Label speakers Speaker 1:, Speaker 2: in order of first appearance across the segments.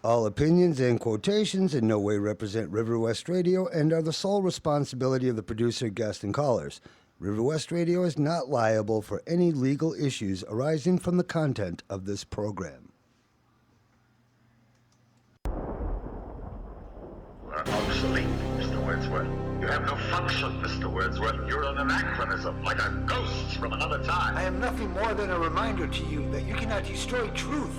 Speaker 1: All opinions and quotations in no way represent River West Radio and are the sole responsibility of the producer, guest, and callers. River West Radio is not liable for any legal issues arising from the content of this program.
Speaker 2: You are obsolete, Mr. Wordsworth. You have no function, Mr. Wordsworth. You're an anachronism, like a ghost from another time.
Speaker 3: I am nothing more than a reminder to you that you cannot destroy truth.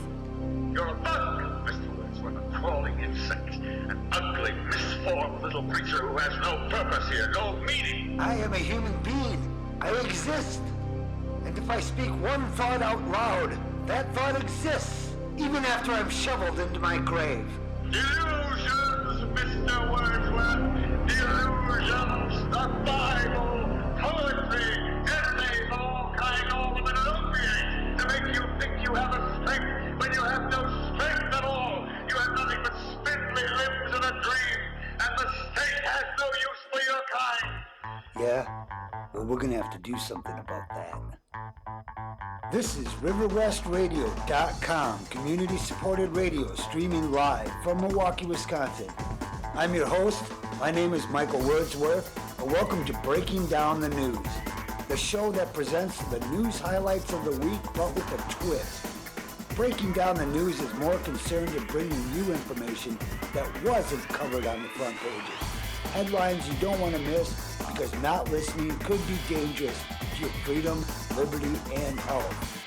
Speaker 2: You're a bug, Mr. Wordsworth, a crawling insect, an ugly, misformed little creature who has no purpose here, no meaning.
Speaker 3: I am a human being. I exist. And if I speak one thought out loud, that thought exists, even after I'm shoveled into my grave.
Speaker 2: Illusions, Mr. Wordsworth. Illusions, the Bible, poetry, essays, all kind, all of it an opiate to make you think you have a strength when you have no strength at all. You have nothing but spindly limbs and a dream, and the state has no use for your kind.
Speaker 3: Yeah? Well, we're gonna have to do something about that. This is RiverWestRadio.com, community-supported radio streaming live from Milwaukee, Wisconsin. I'm your host. My name is Michael Wordsworth, and welcome to Breaking Down the News, the show that presents the news highlights of the week, but with a twist. Breaking Down the News is more concerned in bringing you information that wasn't covered on the front pages. Headlines you don't want to miss, because not listening could be dangerous to your freedom, liberty, and health.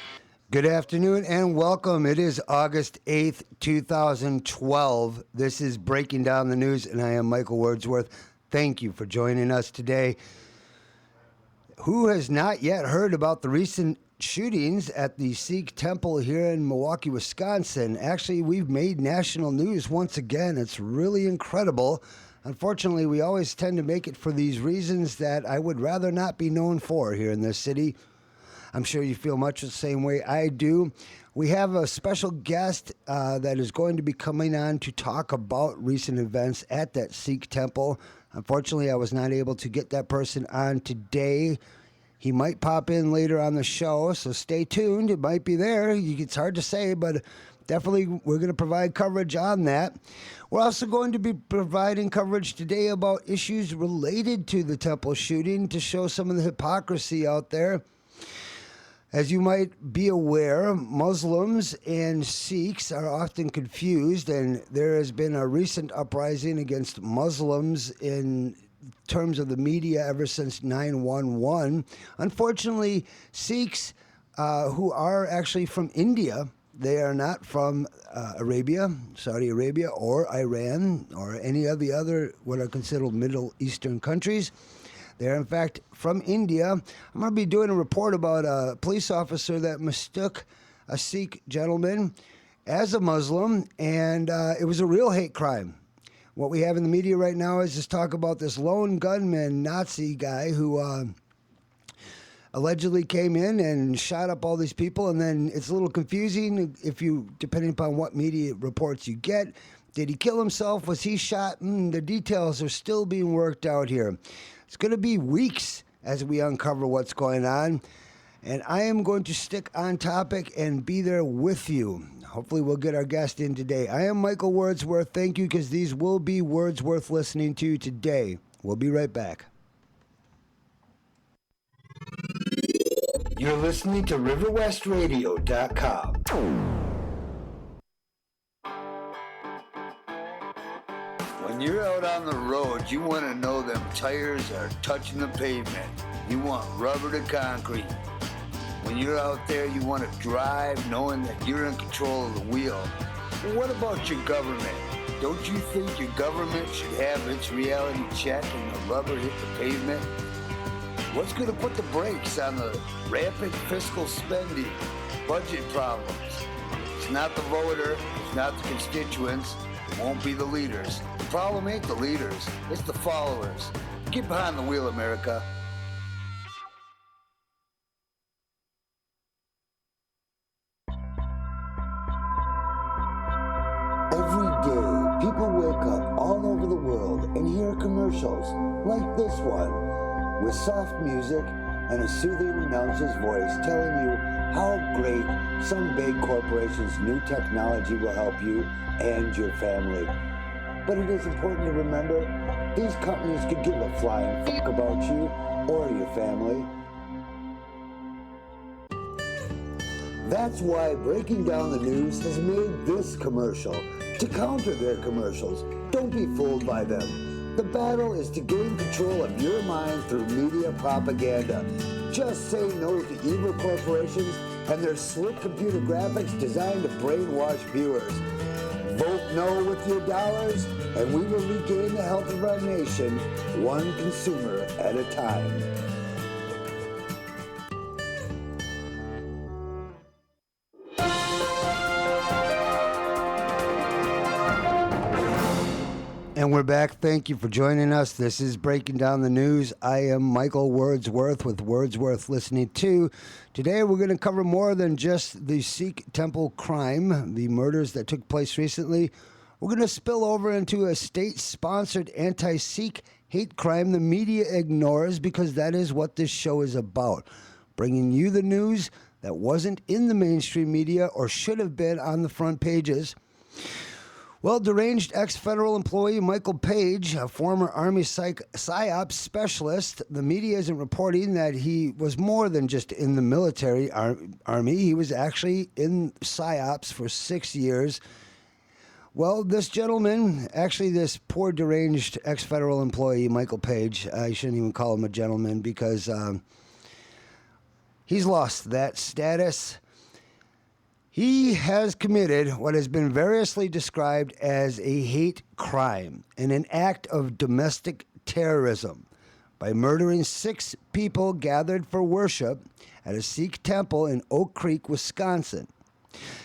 Speaker 1: Good afternoon and welcome. It is August 8th, 2012. This is Breaking Down the News, and I am Michael Wordsworth. Thank you for joining us today. Who has not yet heard about the recent shootings at the Sikh temple here in Milwaukee, Wisconsin? Actually, we've made national news once again. It's really incredible. Unfortunately, we always tend to make it for these reasons that I would rather not be known for here in this city. I'm sure you feel much the same way I do. We have a special guest that is going to be coming on to talk about recent events at that Sikh temple. Unfortunately, I was not able to get that person on today. He might pop in later on the show, so stay tuned. It might be there. It's hard to say, but definitely we're going to provide coverage on that. We're also going to be providing coverage today about issues related to the temple shooting to show some of the hypocrisy out there. As you might be aware, Muslims and Sikhs are often confused, and there has been a recent uprising against Muslims in terms of the media ever since 9/11. Unfortunately, Sikhs who are actually from India, they are not from Arabia, Saudi Arabia, or Iran, or any of the other what are considered Middle Eastern countries. They're, in fact, from India. I'm going to be doing a report about a police officer that mistook a Sikh gentleman as a Muslim, and it was a real hate crime. What we have in the media right now is just talk about this lone gunman Nazi guy who allegedly came in and shot up all these people, and then it's a little confusing if you, depending upon what media reports you get. Did he kill himself? Was he shot? The details are still being worked out here. It's going to be weeks as we uncover what's going on, and I am going to stick on topic and be there with you. Hopefully we'll get our guest in today. I am Michael Wordsworth. Thank you, because these will be words worth listening to today. We'll be right back.
Speaker 3: You're listening to RiverWestRadio.com.
Speaker 4: When you're out on the road, you want to know them tires are touching the pavement. You want rubber to concrete. When you're out there, you want to drive knowing that you're in control of the wheel. But what about your government? Don't you think your government should have its reality check and the rubber hit the pavement? What's going to put the brakes on the rampant fiscal spending, budget problems? It's not the voter, it's not the constituents, it won't be the leaders. The problem ain't the leaders, it's the followers. Get behind the wheel, America.
Speaker 3: Every day, people wake up all over the world and hear commercials like this one with soft music and a soothing announcer's voice telling you how great some big corporation's new technology will help you and your family. But it is important to remember, these companies could give a flying fuck about you or your family. That's why Breaking Down the News has made this commercial to counter their commercials. Don't be fooled by them. The battle is to gain control of your mind through media propaganda. Just say no to evil corporations and their slick computer graphics designed to brainwash viewers. Vote no with your dollars, and we will regain the health of our nation, one consumer at a time.
Speaker 1: And we're back. Thank you for joining us. This is Breaking Down the News. I am Michael Wordsworth with Wordsworth Listening To. Today we're going to cover more than just the Sikh temple crime, the murders that took place recently. We're going to spill over into a state-sponsored anti-Sikh hate crime the media ignores, because that is what this show is about. Bringing you the news that wasn't in the mainstream media or should have been on the front pages. Well, deranged ex-federal employee Michael Page, a former Army PSYOPs specialist, the media isn't reporting that he was more than just in the military army. He was actually in PSYOPs for 6 years. Well, this gentleman, actually this poor deranged ex-federal employee, Michael Page, I shouldn't even call him a gentleman because he's lost that status. He has committed what has been variously described as a hate crime and an act of domestic terrorism by murdering 6 people gathered for worship at a Sikh temple in Oak Creek, Wisconsin.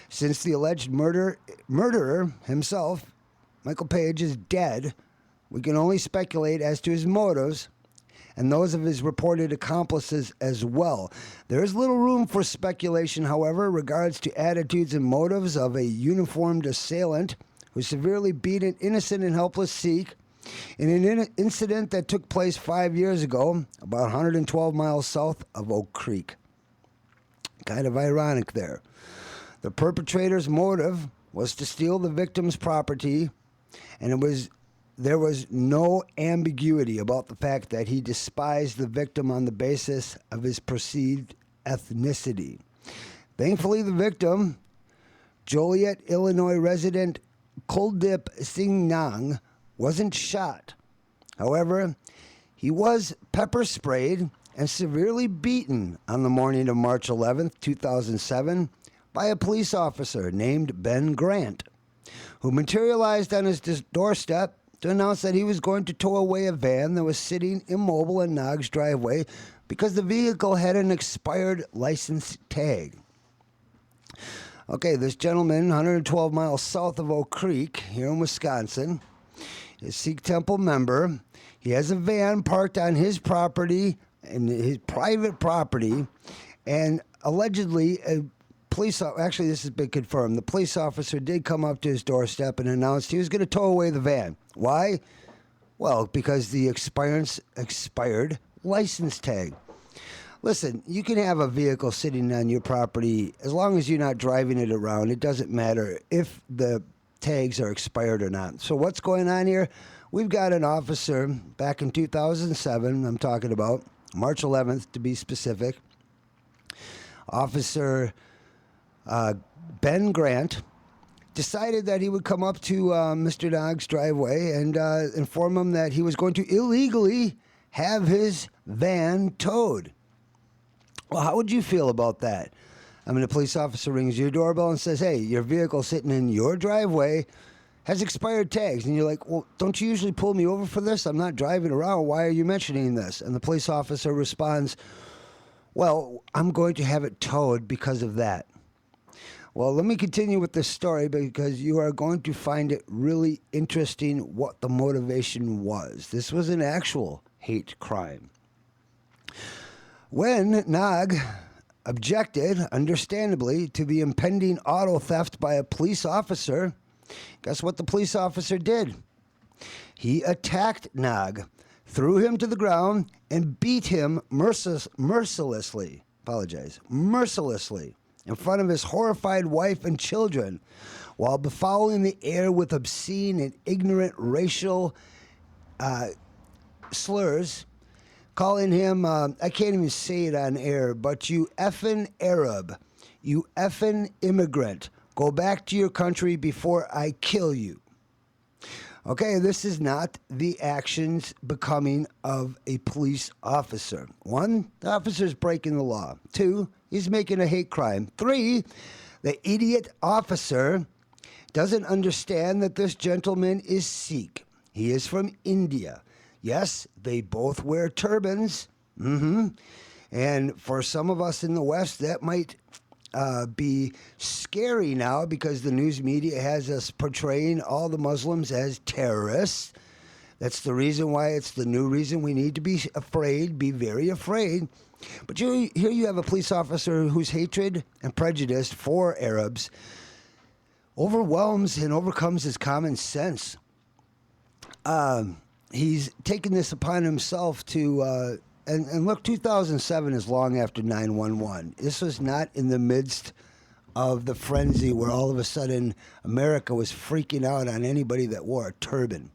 Speaker 1: Since the alleged murderer himself, Michael Page, is dead, we can only speculate as to his motives and those of his reported accomplices as well. There is little room for speculation, however, in regards to attitudes and motives of a uniformed assailant who severely beat an innocent and helpless Sikh in an incident that took place 5 years ago, about 112 miles south of Oak Creek. Kind of ironic there. The perpetrator's motive was to steal the victim's property, and there was no ambiguity about the fact that he despised the victim on the basis of his perceived ethnicity. Thankfully, the victim, Joliet, Illinois resident Kuldip Singh Nang, wasn't shot. However, he was pepper sprayed and severely beaten on the morning of March 11th, 2007, by a police officer named Ben Grant, who materialized on his doorstep to announce that he was going to tow away a van that was sitting immobile in Nag's driveway because the vehicle had an expired license tag. Okay, this gentleman, 112 miles south of Oak Creek, here in Wisconsin, is a Sikh temple member. He has a van parked on his property, and his private property, and allegedly actually this has been confirmed, the police officer did come up to his doorstep and announced he was going to tow away the van. Why? Well, because the expired license tag. Listen, you can have a vehicle sitting on your property as long as you're not driving it around. It doesn't matter if the tags are expired or not. So what's going on here? We've got an officer back in 2007, I'm talking about, March 11th to be specific. Officer Ben Grant decided that he would come up to Mr. Nag's driveway and inform him that he was going to illegally have his van towed. Well, how would you feel about that? I mean, a police officer rings your doorbell and says, hey, your vehicle sitting in your driveway has expired tags. And you're like, well, don't you usually pull me over for this? I'm not driving around. Why are you mentioning this? And the police officer responds, well, I'm going to have it towed because of that. Well, let me continue with this story because you are going to find it really interesting what the motivation was. This was an actual hate crime. When Nag objected, understandably, to the impending auto theft by a police officer, guess what the police officer did? He attacked Nag, threw him to the ground, and beat him mercilessly in front of his horrified wife and children, while befouling the air with obscene and ignorant racial slurs, calling him, I can't even say it on air, but you effing Arab, you effing immigrant, go back to your country before I kill you. Okay, this is not the actions becoming of a police officer. 1, the officer's breaking the law. 2, he's making a hate crime. 3, the idiot officer doesn't understand that this gentleman is Sikh. He is from India. Yes, they both wear turbans. And for some of us in the West, that might be scary now because the news media has us portraying all the Muslims as terrorists. That's the reason why it's the new reason we need to be afraid, be very afraid. But here you have a police officer whose hatred and prejudice for Arabs overwhelms and overcomes his common sense. He's taken this upon himself to, and look, 2007 is long after 9/11. This was not in the midst of the frenzy where all of a sudden America was freaking out on anybody that wore a turban.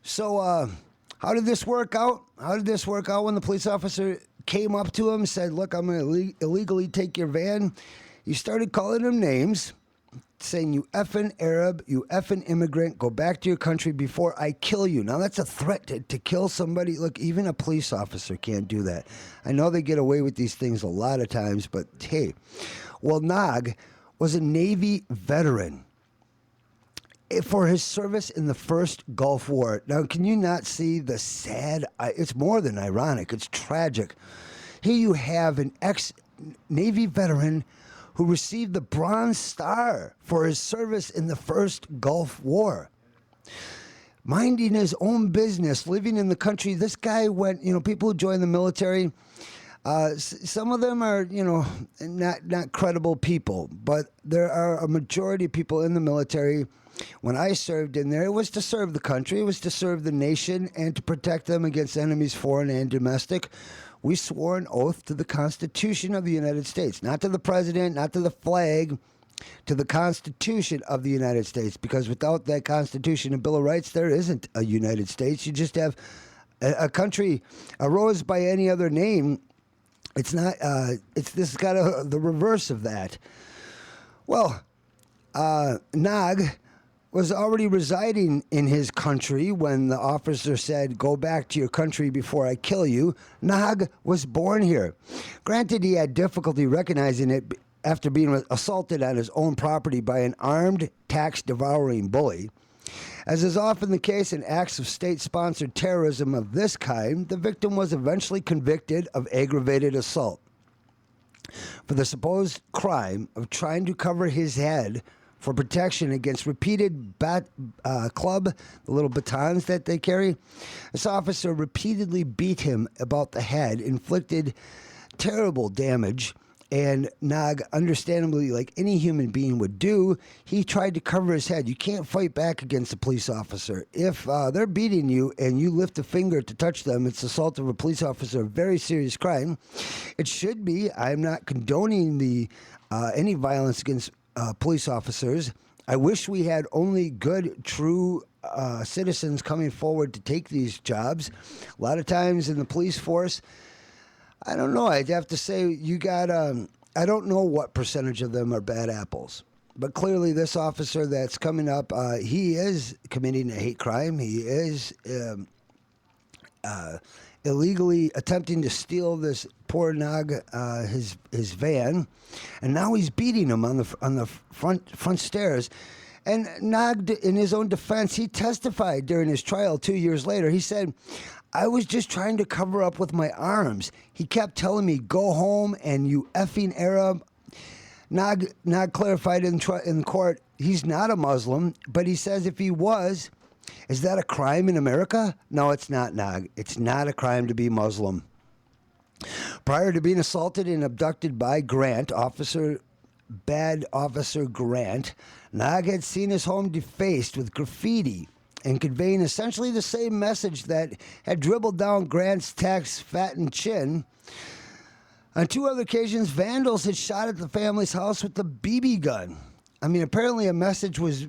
Speaker 1: So, how did this work out? How did this work out when the police officer came up to him and said, look, I'm going to illegally take your van? He started calling him names, saying, you effing Arab, you effing immigrant, go back to your country before I kill you. Now, that's a threat to kill somebody. Look, even a police officer can't do that. I know they get away with these things a lot of times, but hey. Well, Nag was a Navy veteran for his service in the first Gulf War. Now, can you not see the sad, it's more than ironic, it's tragic. Here you have an ex-Navy veteran who received the Bronze Star for his service in the first Gulf War. Minding his own business, living in the country. This guy went, people who join the military, some of them are, not credible people, but there are a majority of people in the military. When I served in there, it was to serve the country, it was to serve the nation, and to protect them against enemies, foreign and domestic. We swore an oath to the Constitution of the United States, not to the president, not to the flag, to the Constitution of the United States, because without that Constitution and Bill of Rights, there isn't a United States. You just have a country, a rose by any other name. It's not, this has got the reverse of that. Well, Nag was already residing in his country when the officer said, go back to your country before I kill you. Nag was born here. Granted, he had difficulty recognizing it after being assaulted on his own property by an armed, tax-devouring bully. As is often the case in acts of state-sponsored terrorism of this kind, the victim was eventually convicted of aggravated assault for the supposed crime of trying to cover his head for protection against repeated club, the little batons that they carry. This officer repeatedly beat him about the head, inflicted terrible damage, and Nag, understandably, like any human being would do, he tried to cover his head. You can't fight back against a police officer. If they're beating you and you lift a finger to touch them, it's assault of a police officer, a very serious crime. It should be. I'm not condoning any violence against police officers. I wish we had only good, true citizens coming forward to take these jobs. A lot of times in the police force, I don't know. I'd have to say you got, I don't know what percentage of them are bad apples. But clearly this officer that's coming up, he is committing a hate crime. He is illegally attempting to steal this poor Nag, his van, and now he's beating him on the front stairs. And Nag, in his own defense, he testified during his trial 2 years later. He said, I was just trying to cover up with my arms. He kept telling me, go home and you effing Arab. Nag clarified in court, he's not a Muslim, but he says if he was, is that a crime in America? No, it's not, Nag. It's not a crime to be Muslim. Prior to being assaulted and abducted by Grant, Bad Officer Grant, Nag had seen his home defaced with graffiti and conveying essentially the same message that had dribbled down Grant's tax-fattened chin. On 2 other occasions, vandals had shot at the family's house with a BB gun. I mean, apparently a message was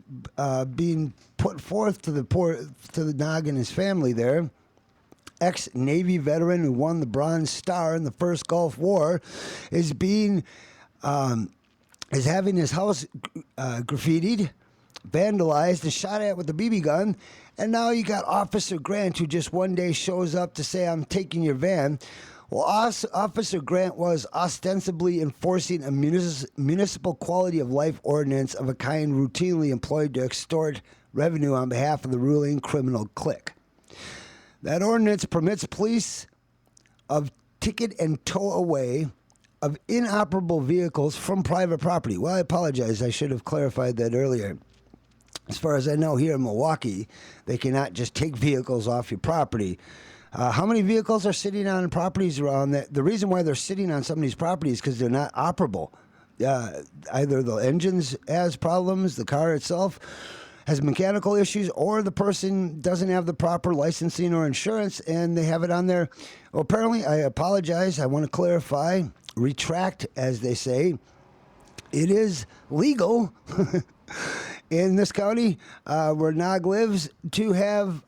Speaker 1: being put forth to the Nog and his family there. Ex-Navy veteran who won the Bronze Star in the first Gulf War is having his house graffitied, vandalized, and shot at with a BB gun. And now you got Officer Grant, who just one day shows up to say, "I'm taking your van." Well, Officer Grant was ostensibly enforcing a municipal quality of life ordinance of a kind routinely employed to extort revenue on behalf of the ruling criminal clique. That ordinance permits police of ticket and tow away of inoperable vehicles from private property. Well, I apologize. I should have clarified that earlier. As far as I know, here in Milwaukee, they cannot just take vehicles off your property. How many vehicles are sitting on properties around that? The reason why they're sitting on some of these properties is because they're not operable. Either the engines has problems, the car itself has mechanical issues, or the person doesn't have the proper licensing or insurance, and they have it on there. Well, apparently, I apologize. I want to clarify, retract, as they say. It is legal in this county where Nog lives to have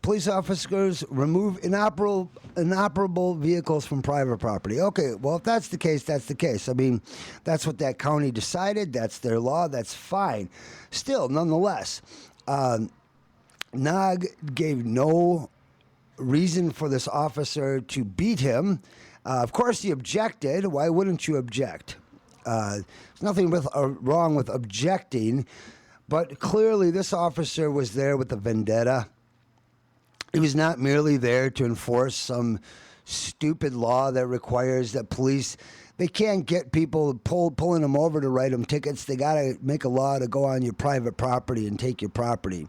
Speaker 1: police officers remove inoperable vehicles from private property. Okay, well, if that's the case, that's the case. I mean, that's what that county decided. That's their law. That's fine. Still, nonetheless, Nog gave no reason for this officer to beat him. Of course, he objected. Why wouldn't you object? There's nothing wrong with objecting, but clearly this officer was there with a vendetta. He was not merely there to enforce some stupid law that requires that police, they can't get people pulling them over to write them tickets. They got to make a law to go on your private property and take your property,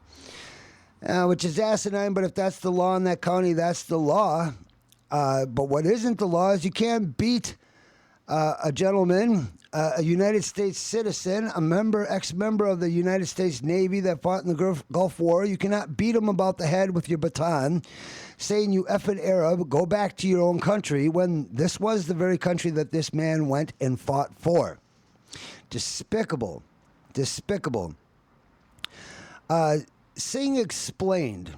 Speaker 1: which is asinine, but if that's the law in that county, that's the law. But what isn't the law is you can't beat a gentleman, a United States citizen, ex-member of the United States Navy that fought in the Gulf War. You cannot beat him about the head with your baton, saying, "You effing Arab, go back to your own country," when this was the very country that this man went and fought for. Despicable. Despicable. Singh explained.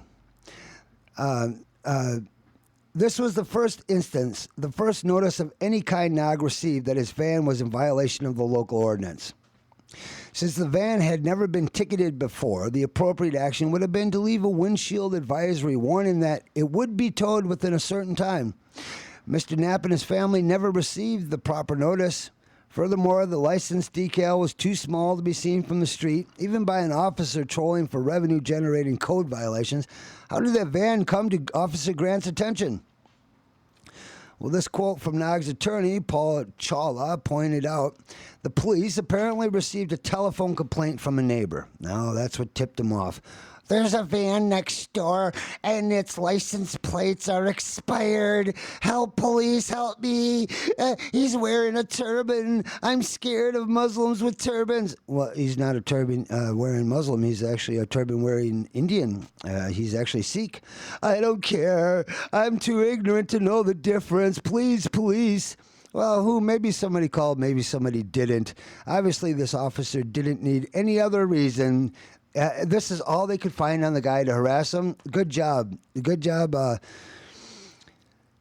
Speaker 1: This was the first instance, the first notice of any kind Nog received that his van was in violation of the local ordinance. Since the van had never been ticketed before, the appropriate action would have been to leave a windshield advisory warning that it would be towed within a certain time. Mr. Knapp and his family never received the proper notice. Furthermore, the license decal was too small to be seen from the street, even by an officer trolling for revenue-generating code violations. How did that van come to Officer Grant's attention? Well, this quote from Nog's attorney, Paul Chawla, pointed out the police apparently received a telephone complaint from a neighbor. Now, that's what tipped him off. "There's a van next door, and its license plates are expired. Help, police, help me. He's wearing a turban. I'm scared of Muslims with turbans." Well, he's not a turban-wearing Muslim. He's actually a turban-wearing Indian. He's actually Sikh. "I don't care. I'm too ignorant to know the difference. Please, police." Well, maybe somebody called, maybe somebody didn't. Obviously, this officer didn't need any other reason. This is all they could find on the guy to harass him. Good job. Good job.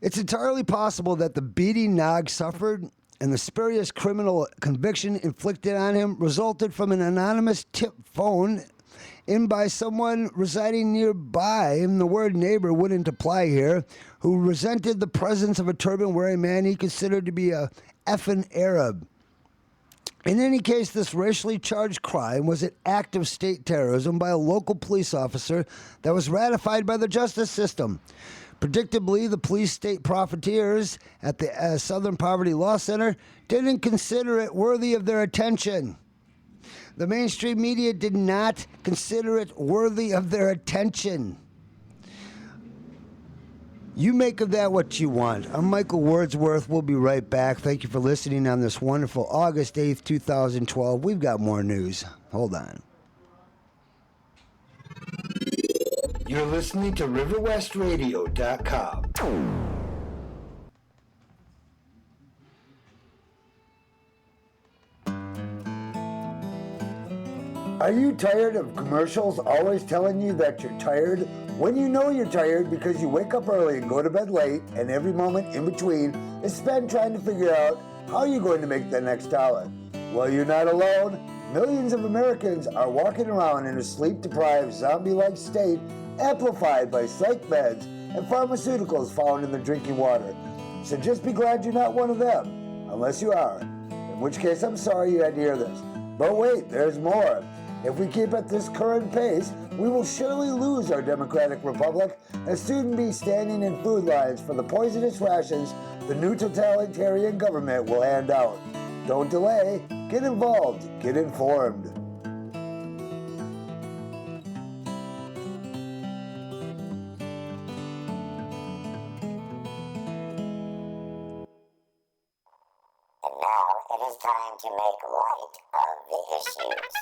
Speaker 1: It's entirely possible that the beating Nog suffered and the spurious criminal conviction inflicted on him resulted from an anonymous tip phone in by someone residing nearby, and the word neighbor wouldn't apply here, who resented the presence of a turban-wearing man he considered to be a effing Arab. In any case, this racially charged crime was an act of state terrorism by a local police officer that was ratified by the justice system. Predictably, the police state profiteers at the Southern Poverty Law Center didn't consider it worthy of their attention. The mainstream media did not consider it worthy of their attention. You make of that what you want. I'm Michael Wordsworth. We'll be right back. Thank you for listening on this wonderful August 8th, 2012. We've got more news. Hold on.
Speaker 3: You're listening to RiverWestRadio.com. Are you tired of commercials always telling you that you're tired? When you know you're tired because you wake up early and go to bed late, and every moment in between is spent trying to figure out how you're going to make the next dollar. Well, you're not alone. Millions of Americans are walking around in a sleep-deprived, zombie-like state, amplified by psych meds and pharmaceuticals found in their drinking water. So just be glad you're not one of them, unless you are, in which case I'm sorry you had to hear this. But wait, there's more. If we keep at this current pace, we will surely lose our democratic republic and soon be standing in food lines for the poisonous rations the new totalitarian government will hand out. Don't delay, get involved, get informed.
Speaker 5: And now it is time to make light of the issues.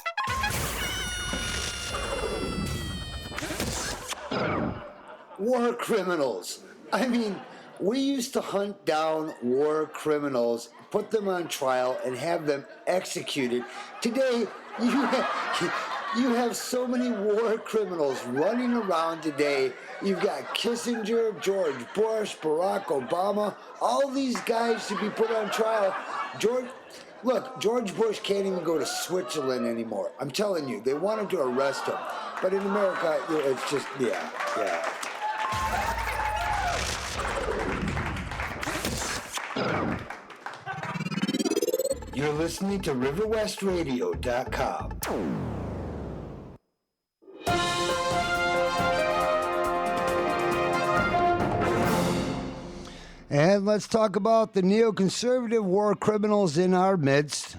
Speaker 4: War criminals. I mean, we used to hunt down war criminals, put them on trial, and have them executed. Today, you have so many war criminals running around today. You've got Kissinger, George Bush, Barack Obama. All these guys should be put on trial. George Bush can't even go to Switzerland anymore. I'm telling you, they wanted to arrest him. But in America, it's just, yeah.
Speaker 3: You're listening to RiverWestRadio.com.
Speaker 1: And let's talk about the neoconservative war criminals in our midst.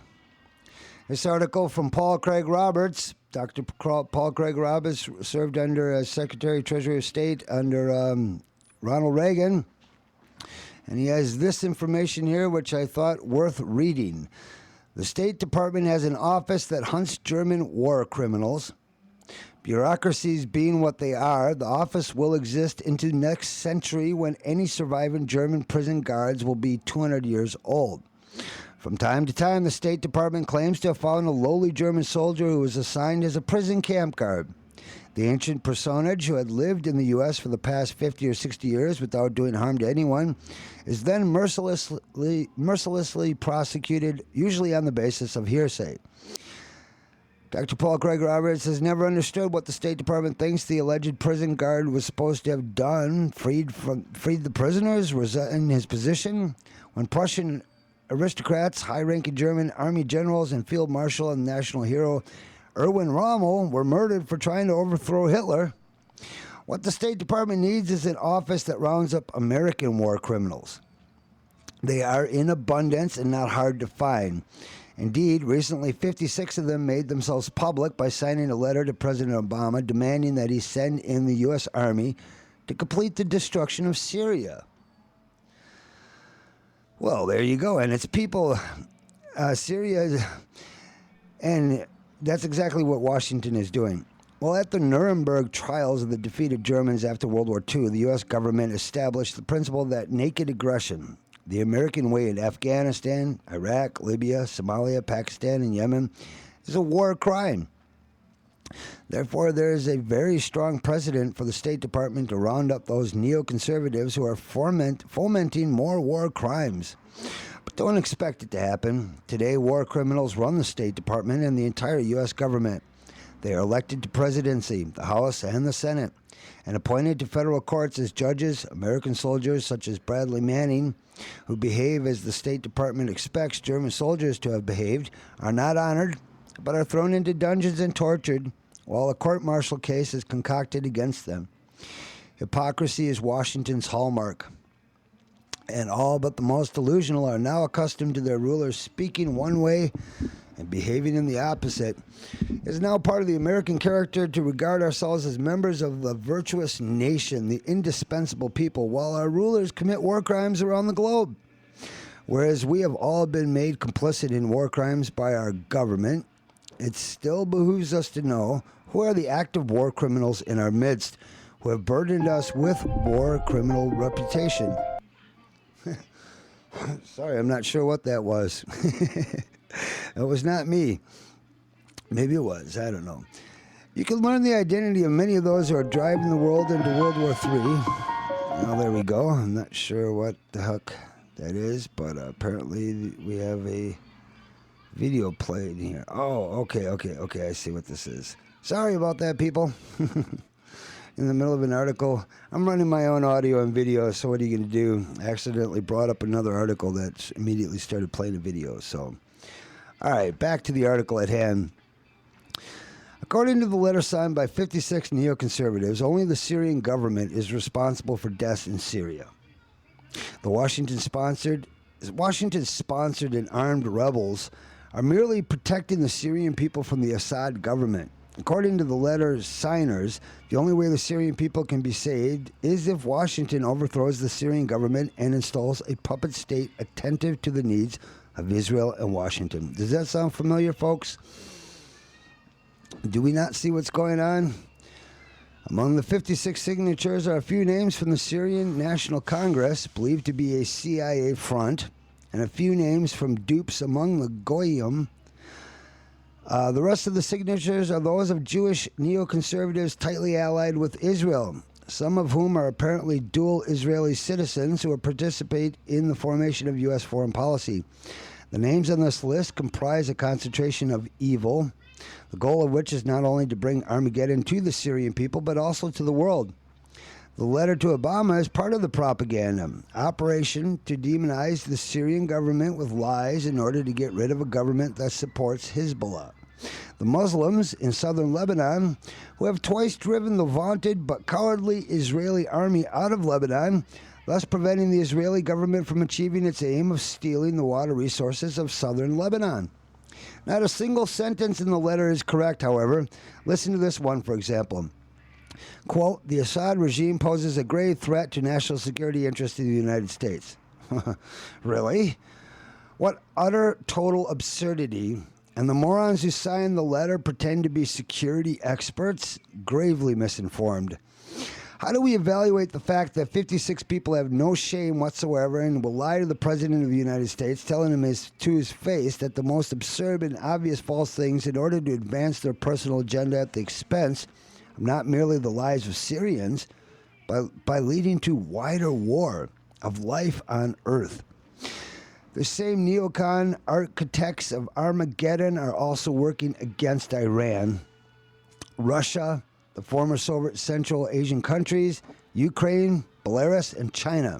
Speaker 1: This article from Paul Craig Roberts. Dr. Paul Craig Roberts served under as Secretary of Treasury of State under Ronald Reagan. And he has this information here, which I thought worth reading. The State Department has an office that hunts German war criminals. Bureaucracies being what they are, the office will exist into next century when any surviving German prison guards will be 200 years old. From time to time, the State Department claims to have found a lowly German soldier who was assigned as a prison camp guard. The ancient personage, who had lived in the U.S. for the past 50 or 60 years without doing harm to anyone, is then mercilessly prosecuted, usually on the basis of hearsay. Dr. Paul Craig Roberts has never understood what the State Department thinks the alleged prison guard was supposed to have done, freed the prisoners, resigned his position, when Prussian aristocrats, high-ranking German army generals, and Field Marshal and national hero Erwin Rommel were murdered for trying to overthrow Hitler. What the State Department needs is an office that rounds up American war criminals. They are in abundance and not hard to find. Indeed, recently 56 of them made themselves public by signing a letter to President Obama demanding that he send in the U.S. Army to complete the destruction of Syria. Well, there you go. And it's people, Syria, and that's exactly what Washington is doing. Well, at the Nuremberg trials of the defeated Germans after World War II, the U.S. government established the principle that naked aggression, the American way in Afghanistan, Iraq, Libya, Somalia, Pakistan, and Yemen, is a war crime. Therefore, there is a very strong precedent for the State Department to round up those neoconservatives who are fomenting more war crimes. But don't expect it to happen. Today, war criminals run the State Department and the entire U.S. government. They are elected to presidency, the House, and the Senate, and appointed to federal courts as judges. American soldiers such as Bradley Manning, who behave as the State Department expects German soldiers to have behaved, are not honored, but are thrown into dungeons and tortured, while a court-martial case is concocted against them. Hypocrisy is Washington's hallmark, and all but the most delusional are now accustomed to their rulers speaking one way and behaving in the opposite. It is now part of the American character to regard ourselves as members of the virtuous nation, the indispensable people, while our rulers commit war crimes around the globe. Whereas we have all been made complicit in war crimes by our government, it still behooves us to know who are the active war criminals in our midst. who have burdened us with war criminal reputation. Sorry, I'm not sure what that was. It was not me. Maybe it was. I don't know. You can learn the identity of many of those who are driving the world into World War III. Well, there we go. I'm not sure what the heck that is, but apparently we have a video played here. Oh, okay. I see what this is. Sorry about that, people. In the middle of an article. I'm running my own audio and video, so what are you going to do? I accidentally brought up another article that immediately started playing a video. So, all right, back to the article at hand. According to the letter signed by 56 neoconservatives, only the Syrian government is responsible for deaths in Syria. The Washington-sponsored and armed rebels are merely protecting the Syrian people from the Assad government. According to the letter's signers, the only way the Syrian people can be saved is if Washington overthrows the Syrian government and installs a puppet state attentive to the needs of Israel and Washington. Does that sound familiar, folks? Do we not see what's going on? Among the 56 signatures are a few names from the Syrian National Congress, believed to be a CIA front, and a few names from dupes among the Goyim. The rest of the signatures are those of Jewish neoconservatives tightly allied with Israel, some of whom are apparently dual Israeli citizens who will participate in the formation of U.S. foreign policy. The names on this list comprise a concentration of evil, the goal of which is not only to bring Armageddon to the Syrian people, but also to the world. The letter to Obama is part of the propaganda operation to demonize the Syrian government with lies in order to get rid of a government that supports Hezbollah. The Muslims in southern Lebanon, who have twice driven the vaunted but cowardly Israeli army out of Lebanon, thus preventing the Israeli government from achieving its aim of stealing the water resources of southern Lebanon. Not a single sentence in the letter is correct, however. Listen to this one, for example. Quote, the Assad regime poses a grave threat to national security interests in the United States. Really? What utter total absurdity. And the morons who signed the letter pretend to be security experts? Gravely misinformed. How do we evaluate the fact that 56 people have no shame whatsoever and will lie to the President of the United States, telling him to his face that the most absurd and obvious false things in order to advance their personal agenda at the expense of not merely the lives of Syrians, but by leading to wider war of life on Earth? The same neocon architects of Armageddon are also working against Iran, Russia, the former Soviet Central Asian countries, Ukraine, Belarus, and China.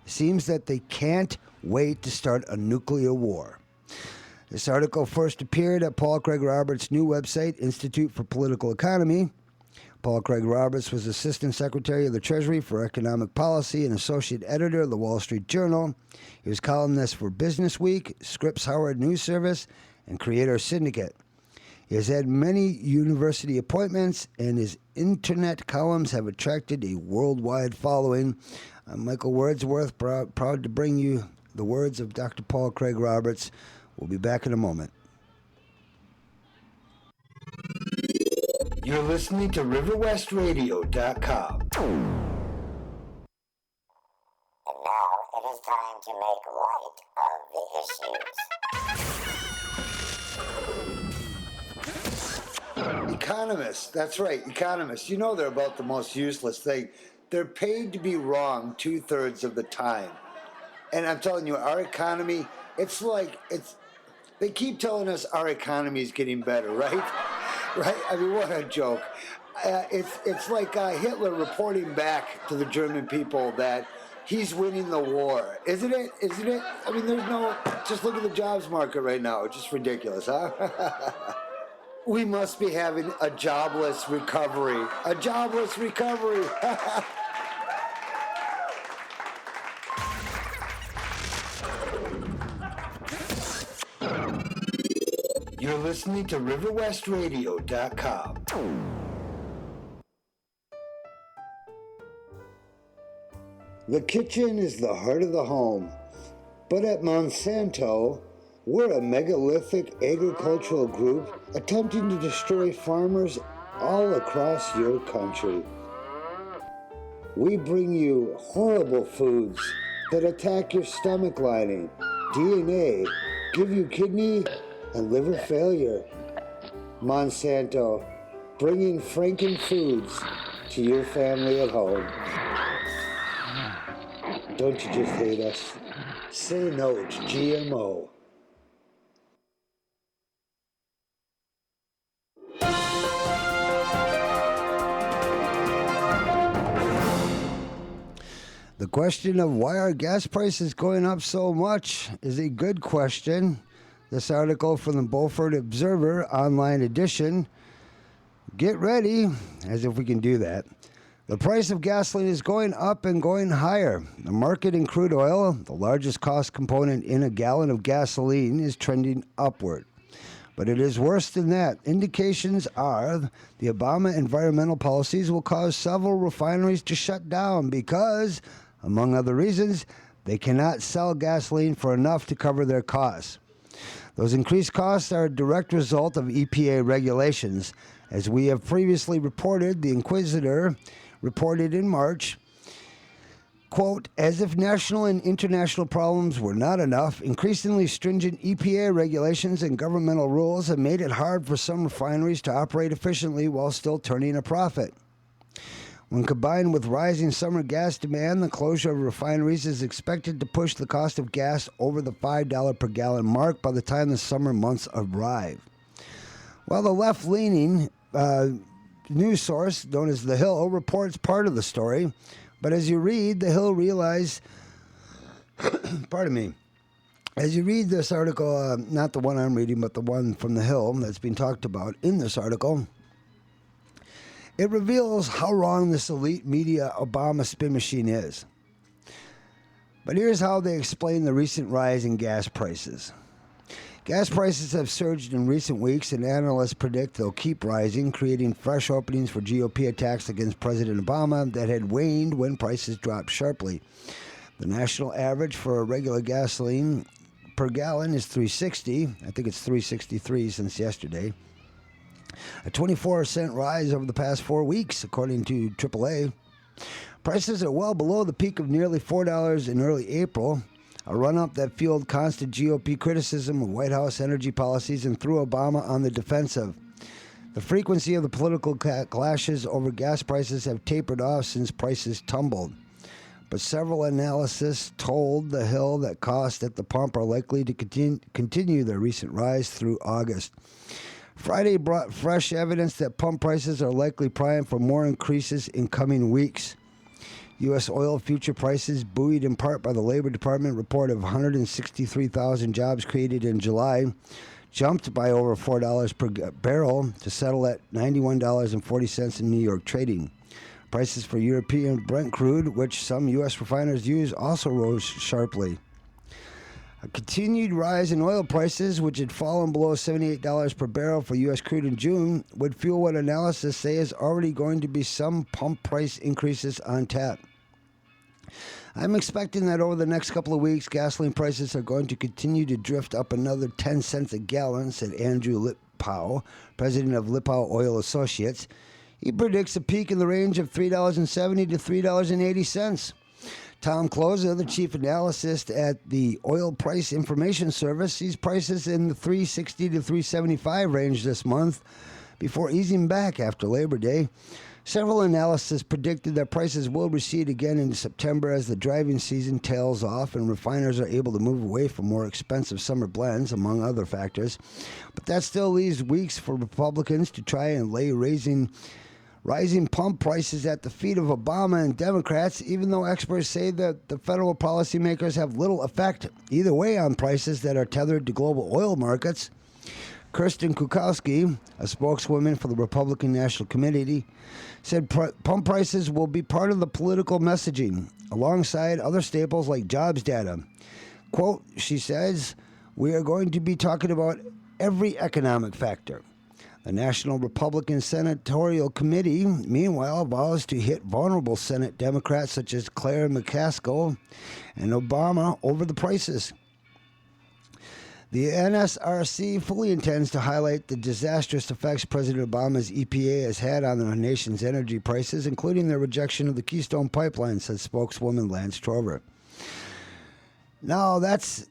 Speaker 1: It seems that they can't wait to start a nuclear war. This article first appeared at Paul Craig Roberts' new website, Institute for Political Economy. Paul Craig Roberts was Assistant Secretary of the Treasury for Economic Policy and Associate Editor of the Wall Street Journal. He was columnist for Business Week, Scripps Howard News Service, and Creator Syndicate. He has had many university appointments, and his internet columns have attracted a worldwide following. I'm Michael Wordsworth, proud to bring you the words of Dr. Paul Craig Roberts. We'll be back in a moment.
Speaker 3: You're listening to RiverWestRadio.com.
Speaker 5: And now it is time to make light of the issues.
Speaker 3: Economists, that's right, economists. You know they're about the most useless thing. They're paid to be wrong 2/3 of the time. And I'm telling you, our economy, they keep telling us our economy is getting better, right? Right? I mean, what a joke. It's like Hitler reporting back to the German people that he's winning the war. Isn't it? Isn't it? I mean, just look at the jobs market right now. It's just ridiculous, huh? We must be having a jobless recovery. A jobless recovery. You're listening to RiverWestRadio.com.
Speaker 1: The kitchen is the heart of the home, but at Monsanto, we're a megalithic agricultural group attempting to destroy farmers all across your country.
Speaker 3: We bring you horrible foods that attack your stomach lining, DNA, give you kidney and liver failure. Monsanto, bringing Franken foods to your family at home. Don't you just hate us? Say no to GMO.
Speaker 1: The question of why are gas prices going up so much is a good question. This article from the Beaufort Observer online edition. Get ready, as if we can do that. The price of gasoline is going up and going higher. The market in crude oil, the largest cost component in a gallon of gasoline, is trending upward. But it is worse than that. Indications are the Obama environmental policies will cause several refineries to shut down because, among other reasons, they cannot sell gasoline for enough to cover their costs. Those increased costs are a direct result of EPA regulations. As we have previously reported, the Inquisitor reported in March, quote, as if national and international problems were not enough, increasingly stringent EPA regulations and governmental rules have made it hard for some refineries to operate efficiently while still turning a profit. When combined with rising summer gas demand, the closure of refineries is expected to push the cost of gas over the $5 per gallon mark by the time the summer months arrive. While the left-leaning news source, known as The Hill, reports part of the story, but as you read, The Hill realize, pardon me, as you read this article, not the one I'm reading, but the one from The Hill that's being talked about in this article, it reveals how wrong this elite media Obama spin machine is. But here's how they explain the recent rise in gas prices. Gas prices have surged in recent weeks, and analysts predict they'll keep rising, creating fresh openings for GOP attacks against President Obama that had waned when prices dropped sharply. The national average for a regular gasoline per gallon is $3.60. I think it's $3.63 since yesterday. A 24% rise over the past 4 weeks, according to AAA. Prices are well below the peak of nearly $4 in early April, a run-up that fueled constant GOP criticism of White House energy policies and threw Obama on the defensive. The frequency of the political clashes over gas prices have tapered off since prices tumbled. But several analysts told The Hill that costs at the pump are likely to continue their recent rise through August. Friday brought fresh evidence that pump prices are likely primed for more increases in coming weeks. U.S. oil future prices, buoyed in part by the Labor Department report of 163,000 jobs created in July, jumped by over $4 per barrel to settle at $91.40 in New York trading. Prices for European Brent crude, which some U.S. refiners use, also rose sharply. A continued rise in oil prices, which had fallen below $78 per barrel for U.S. crude in June, would fuel what analysts say is already going to be some pump price increases on tap. I'm expecting that over the next couple of weeks, gasoline prices are going to continue to drift up another 10 cents a gallon, said Andrew Lipow, president of Lipow Oil Associates. He predicts a peak in the range of $3.70 to $3.80. Tom Closa, the chief analyst at the Oil Price Information Service, sees prices in the $3.60 to $3.75 range this month before easing back after Labor Day. Several analysts predicted that prices will recede again in September as the driving season tails off and refiners are able to move away from more expensive summer blends, among other factors. But that still leaves weeks for Republicans to try and lay rising pump prices at the feet of Obama and Democrats, even though experts say that the federal policymakers have little effect either way on prices that are tethered to global oil markets. Kirsten Kukowski, a spokeswoman for the Republican National Committee, said pump prices will be part of the political messaging, alongside other staples like jobs data. Quote, she says, we are going to be talking about every economic factor. The National Republican Senatorial Committee, meanwhile, vows to hit vulnerable Senate Democrats such as Claire McCaskill and Obama over the prices. The NSRC fully intends to highlight the disastrous effects President Obama's EPA has had on our nation's energy prices, including their rejection of the Keystone Pipeline, said spokeswoman Lance Trover. Now, that's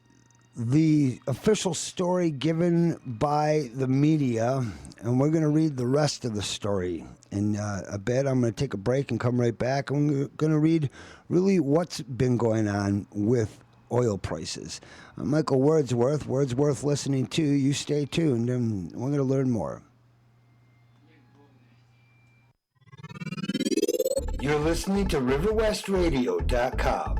Speaker 1: the official story given by the media, and we're going to read the rest of the story in a bit. I'm going to take a break and come right back. I'm going to read really what's been going on with oil prices. I'm Michael Wordsworth listening to. You stay tuned, and we're going to learn more.
Speaker 3: You're listening to RiverWestRadio.com.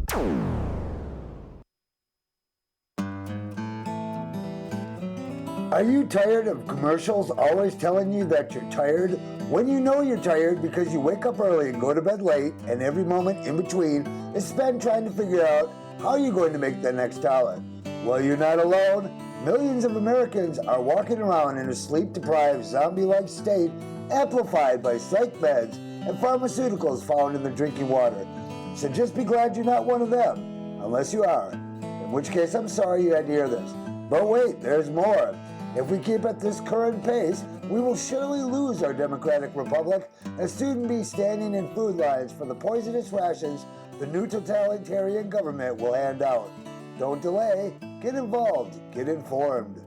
Speaker 3: Are you tired of commercials always telling you that you're tired? When you know you're tired because you wake up early and go to bed late, and every moment in between is spent trying to figure out how you're going to make that next dollar. Well, you're not alone. Millions of Americans are walking around in a sleep-deprived, zombie-like state, amplified by psych meds and pharmaceuticals found in their drinking water. So just be glad you're not one of them, unless you are. In which case, I'm sorry you had to hear this. But wait, there's more. If we keep at this current pace, we will surely lose our democratic republic and soon be standing in food lines for the poisonous rations the new totalitarian government will hand out. Don't delay. Get involved. Get informed.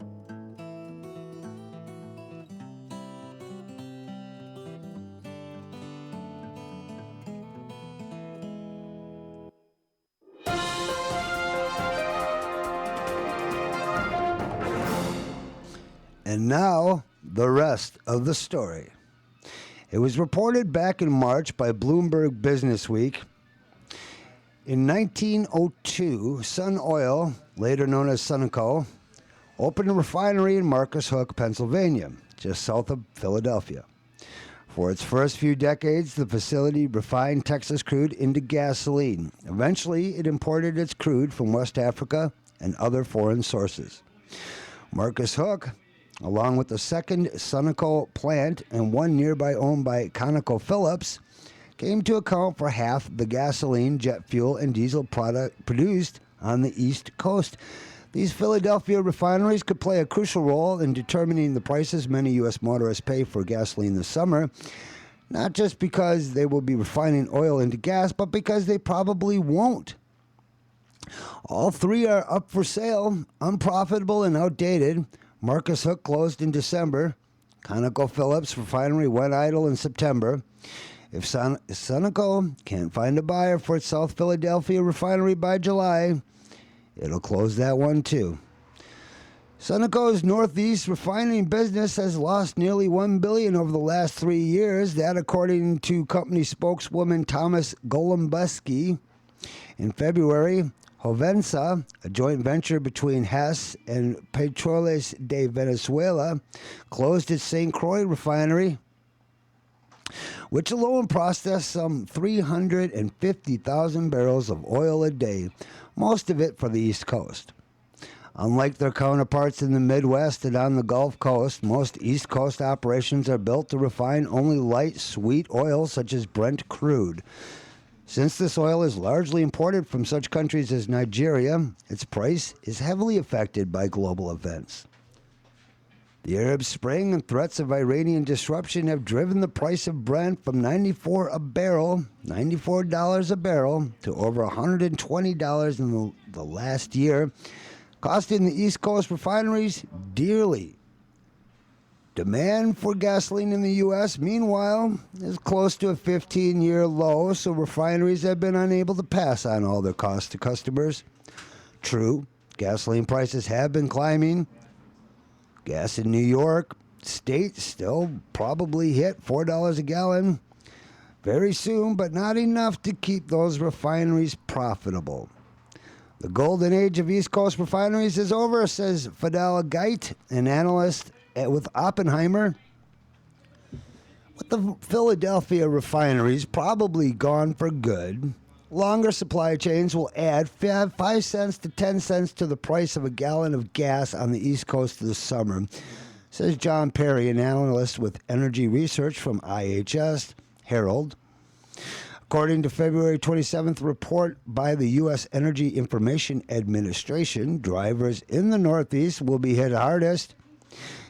Speaker 1: And now, the rest of the story. It was reported back in March by Bloomberg Businessweek. In 1902, Sun Oil, later known as Sunoco, opened a refinery in Marcus Hook, Pennsylvania, just south of Philadelphia. For its first few decades, the facility refined Texas crude into gasoline. Eventually, it imported its crude from West Africa and other foreign sources. Marcus Hook, along with the second Sunoco plant and one nearby owned by ConocoPhillips, came to account for half the gasoline, jet fuel, and diesel product produced on the East Coast. These Philadelphia refineries could play a crucial role in determining the prices many U.S. motorists pay for gasoline this summer, not just because they will be refining oil into gas, but because they probably won't. All three are up for sale, unprofitable and outdated. Marcus Hook closed in December. ConocoPhillips refinery went idle in September. If Sunoco can't find a buyer for its South Philadelphia refinery by July, it'll close that one too. Sunoco's Northeast refining business has lost nearly $1 billion over the last 3 years. That, according to company spokeswoman Thomas Golombeski. In February, Hovensa, a joint venture between Hess and Petróleos de Venezuela, closed its St. Croix refinery, which alone processed some 350,000 barrels of oil a day, most of it for the East Coast. Unlike their counterparts in the Midwest and on the Gulf Coast, most East Coast operations are built to refine only light, sweet oil such as Brent crude. Since this oil is largely imported from such countries as Nigeria, its price is heavily affected by global events. The Arab Spring and threats of Iranian disruption have driven the price of Brent from $94 a barrel to over $120 in the last year, costing the East Coast refineries dearly. Demand for gasoline in the U.S., meanwhile, is close to a 15-year low, so refineries have been unable to pass on all their costs to customers. True, gasoline prices have been climbing. Gas in New York State still probably hit $4 a gallon very soon, but not enough to keep those refineries profitable. The golden age of East Coast refineries is over, says Fidel Geit, an analyst with Oppenheimer. With the Philadelphia refineries probably gone for good, longer supply chains will add 5 cents to 10 cents to the price of a gallon of gas on the East Coast this summer, says John Perry, an analyst with energy research from IHS Herald. According to February 27th report by the U.S. Energy Information Administration, drivers in the Northeast will be hit hardest.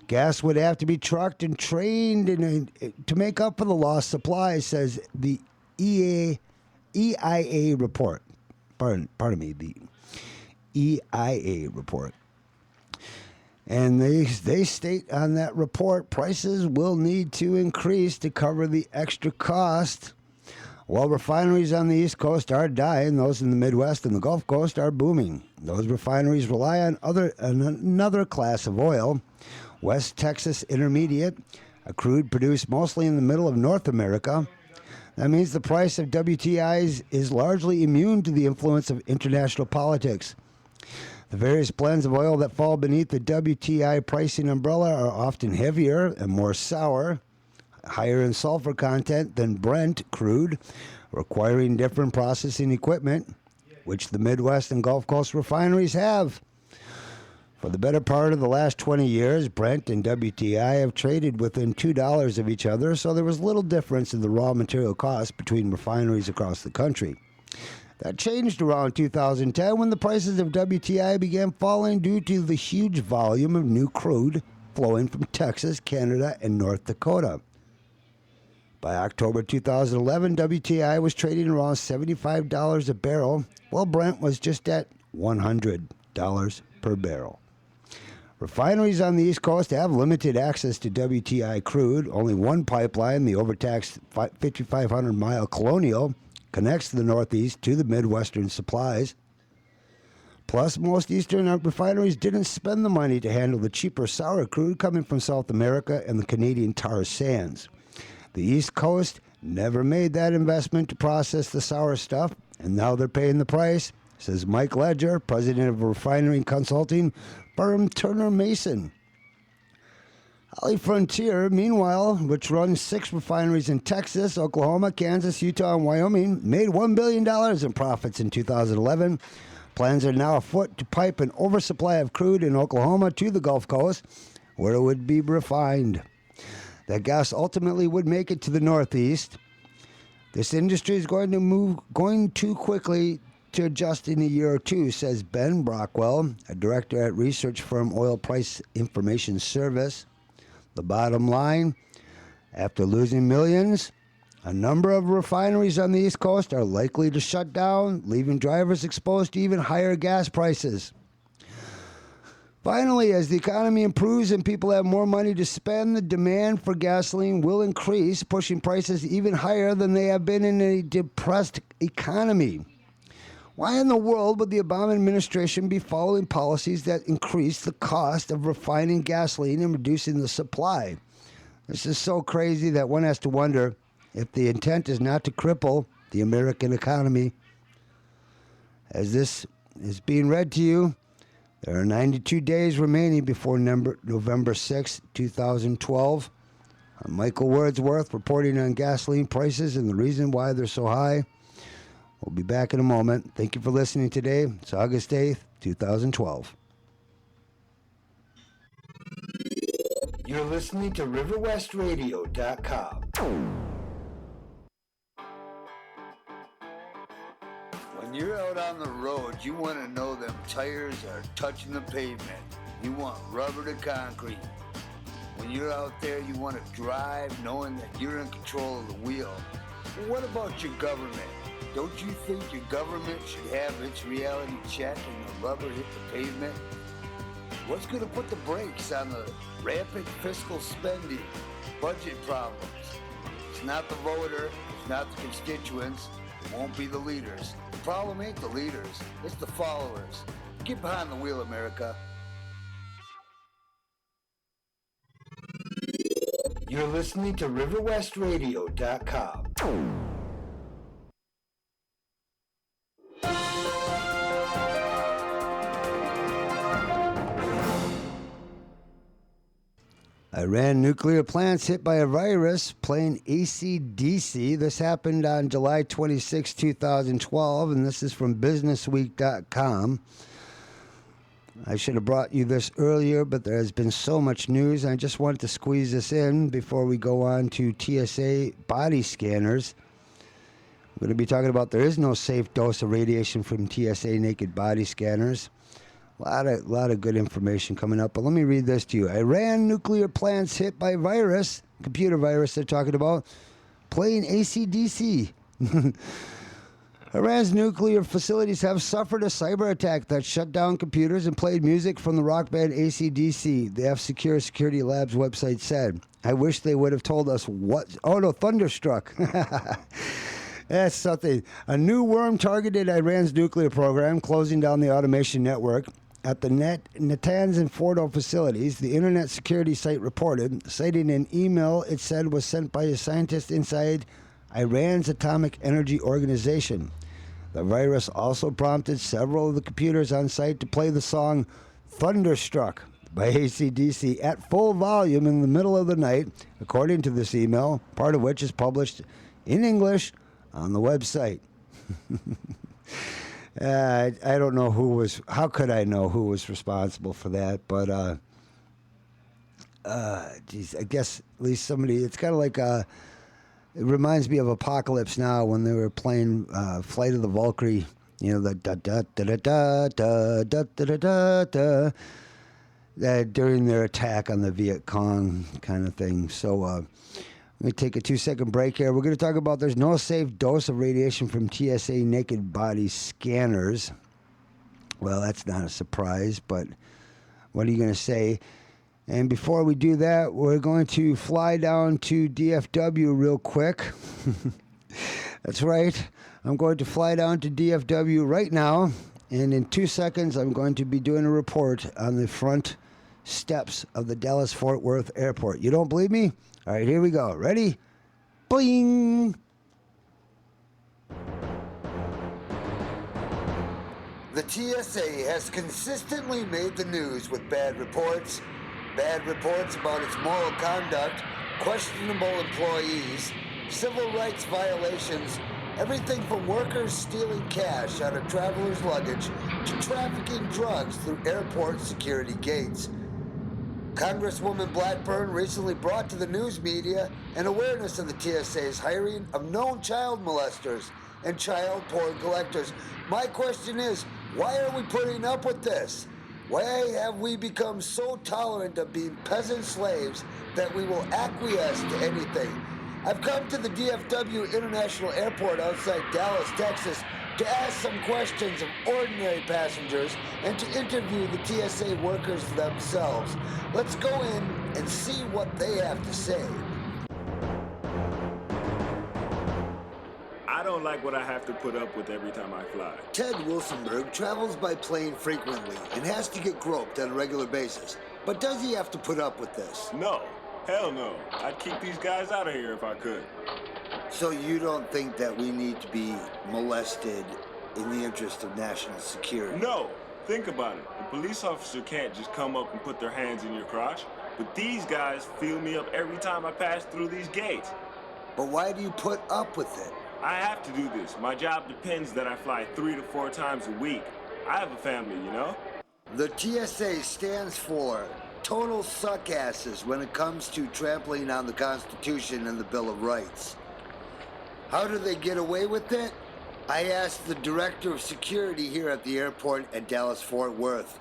Speaker 1: Gas would have to be trucked and trained to make up for the lost supply, says the EIA report. Pardon me, the EIA report. And they state on that report prices will need to increase to cover the extra cost. While refineries on the East Coast are dying, those in the Midwest and the Gulf Coast are booming. Those refineries rely on another class of oil, West Texas Intermediate, a crude produced mostly in the middle of North America. That means the price of WTI is largely immune to the influence of international politics. The various blends of oil that fall beneath the WTI pricing umbrella are often heavier and more sour, higher in sulfur content than Brent crude, requiring different processing equipment, which the Midwest and Gulf Coast refineries have. For the better part of the last 20 years, Brent and WTI have traded within $2 of each other, so there was little difference in the raw material cost between refineries across the country. That changed around 2010 when the prices of WTI began falling due to the huge volume of new crude flowing from Texas, Canada, and North Dakota. By October 2011, WTI was trading around $75 a barrel, while Brent was just at $100 per barrel. Refineries on the East Coast have limited access to WTI crude. Only one pipeline, the overtaxed 5,500-mile Colonial, connects the Northeast to the Midwestern supplies. Plus, most Eastern refineries didn't spend the money to handle the cheaper sour crude coming from South America and the Canadian tar sands. The East Coast never made that investment to process the sour stuff, and now they're paying the price, says Mike Ledger, president of refinery consulting firm Turner Mason. HollyFrontier, meanwhile, which runs 6 refineries in Texas, Oklahoma, Kansas, Utah, and Wyoming, made $1 billion in profits in 2011. Plans are now afoot to pipe an oversupply of crude in Oklahoma to the Gulf Coast, where it would be refined. That gas ultimately would make it to the Northeast. This industry is going too quickly to adjust in a year or two, says Ben Brockwell, a director at research firm Oil Price Information Service. The bottom line, after losing millions, a number of refineries on the East Coast are likely to shut down, leaving drivers exposed to even higher gas prices. Finally, as the economy improves and people have more money to spend, the demand for gasoline will increase, pushing prices even higher than they have been in a depressed economy. Why in the world would the Obama administration be following policies that increase the cost of refining gasoline and reducing the supply? This is so crazy that one has to wonder if the intent is not to cripple the American economy. As this is being read to you, there are 92 days remaining before November 6, 2012. I'm Michael Wordsworth reporting on gasoline prices and the reason why they're so high. We'll be back in a moment. Thank you for listening today. It's August 8th, 2012.
Speaker 3: You're listening to RiverWestRadio.com.
Speaker 4: When you're out on the road, you want to know them tires are touching the pavement. You want rubber to concrete. When you're out there, you want to drive knowing that you're in control of the wheel. Well, what about your government? Don't you think your government should have its reality check and the rubber hit the pavement? What's going to put the brakes on the rampant fiscal spending, budget problems? It's not the voter, it's not the constituents, it won't be the leaders. The problem ain't the leaders, it's the followers. Get behind the wheel, America.
Speaker 3: You're listening to RiverWestRadio.com.
Speaker 1: Iran nuclear plants hit by a virus playing AC/DC. This happened on July 26, 2012, and this is from BusinessWeek.com. I should have brought you this earlier, but there has been so much news. I just wanted to squeeze this in before we go on to TSA body scanners. We're going to be talking about there is no safe dose of radiation from TSA naked body scanners. A lot of good information coming up. But let me read this to you. Iran nuclear plants hit by virus, computer virus they're talking about, playing AC/DC. Iran's nuclear facilities have suffered a cyber attack that shut down computers and played music from the rock band AC/DC, the F-Secure Security Labs website said. I wish they would have told us what... Oh, no, Thunderstruck. That's something. A new worm targeted Iran's nuclear program, closing down the automation network at the Natanz and Fordo facilities, the internet security site reported, citing an email it said was sent by a scientist inside Iran's Atomic Energy Organization. The virus also prompted several of the computers on site to play the song Thunderstruck by AC/DC at full volume in the middle of the night, according to this email, part of which is published in English on the website. I don't know who was... How could I know who was responsible for that? But, geez, I guess at least somebody... It's kind of like... It reminds me of Apocalypse Now when they were playing Flight of the Valkyrie. You know, the da-da-da-da-da-da-da-da-da-da during their attack on the Viet Cong kind of thing. So let me take a 2-second break here. We're going to talk about there's no safe dose of radiation from TSA naked body scanners. Well, that's not a surprise, but what are you going to say? And before we do that, we're going to fly down to DFW real quick. That's right. I'm going to fly down to DFW right now. And in 2 seconds, I'm going to be doing a report on the front steps of the Dallas-Fort Worth Airport. You don't believe me? All right, here we go. Ready? Boing!
Speaker 4: The TSA has consistently made the news with bad reports about its moral conduct, questionable employees, civil rights violations, everything from workers stealing cash out of travelers' luggage to trafficking drugs through airport security gates. Congresswoman Blackburn recently brought to the news media an awareness of the TSA's hiring of known child molesters and child porn collectors. My question is, why are we putting up with this? Why have we become so tolerant of being peasant slaves that we will acquiesce to anything? I've come to the DFW International Airport outside Dallas, Texas, to ask some questions of ordinary passengers and to interview the TSA workers themselves. Let's go in and see what they have to say.
Speaker 6: I don't like what I have to put up with every time I fly.
Speaker 4: Ted Wilsonberg travels by plane frequently and has to get groped on a regular basis. But does he have to put up with this?
Speaker 6: No. Hell no. I'd keep these guys out of here if I could.
Speaker 4: So you don't think that we need to be molested in the interest of national security?
Speaker 6: No. Think about it. A police officer can't just come up and put their hands in your crotch. But these guys feel me up every time I pass through these gates.
Speaker 4: But why do you put up with it?
Speaker 6: I have to do this. My job depends that I fly 3 to 4 times a week. I have a family, you know?
Speaker 4: The TSA stands for total suckasses when it comes to trampling on the Constitution and the Bill of Rights. How do they get away with it? I asked the director of security here at the airport at Dallas-Fort Worth.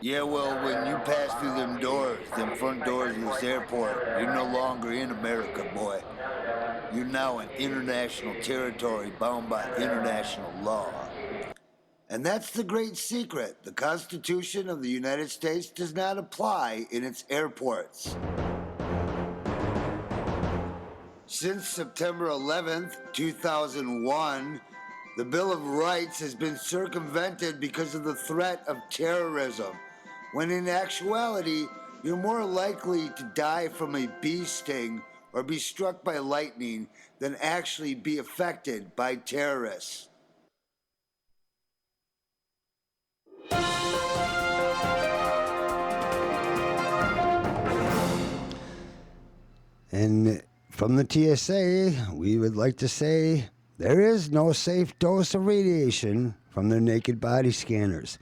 Speaker 4: Yeah, well, when you pass through them doors, them front doors of this airport, you're no longer in America, boy. You're now in international territory bound by international law. And that's the great secret. The Constitution of the United States does not apply in its airports. Since September 11th, 2001, the Bill of Rights has been circumvented because of the threat of terrorism, when in actuality, you're more likely to die from a bee sting or be struck by lightning than actually be affected by terrorists.
Speaker 1: And from the TSA, we would like to say there is no safe dose of radiation from their naked body scanners.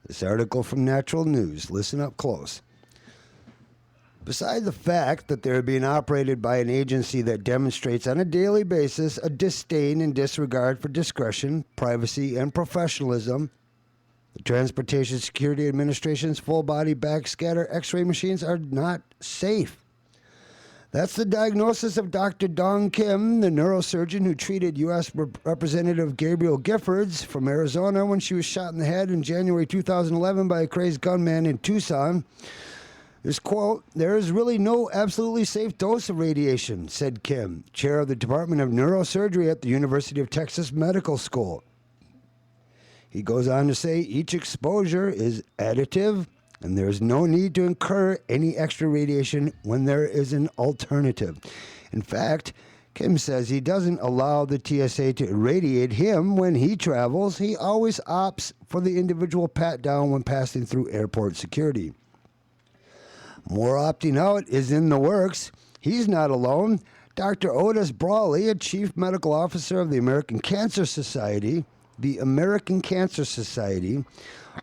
Speaker 1: This article from Natural News. Listen up close. Beside the fact that they're being operated by an agency that demonstrates on a daily basis a disdain and disregard for discretion, privacy, and professionalism, the Transportation Security Administration's full-body backscatter X-ray machines are not safe. That's the diagnosis of Dr. Dong Kim, the neurosurgeon who treated U.S. Representative Gabrielle Giffords from Arizona when she was shot in the head in January 2011 by a crazed gunman in Tucson. This quote, "There is really no absolutely safe dose of radiation," said Kim, chair of the Department of Neurosurgery at the University of Texas Medical School. He goes on to say each exposure is additive and there is no need to incur any extra radiation when there is an alternative. In fact, Kim says he doesn't allow the TSA to irradiate him when he travels. He always opts for the individual pat-down when passing through airport security. More opting out is in the works. He's not alone. Dr. Otis Brawley, a chief medical officer of the American Cancer Society,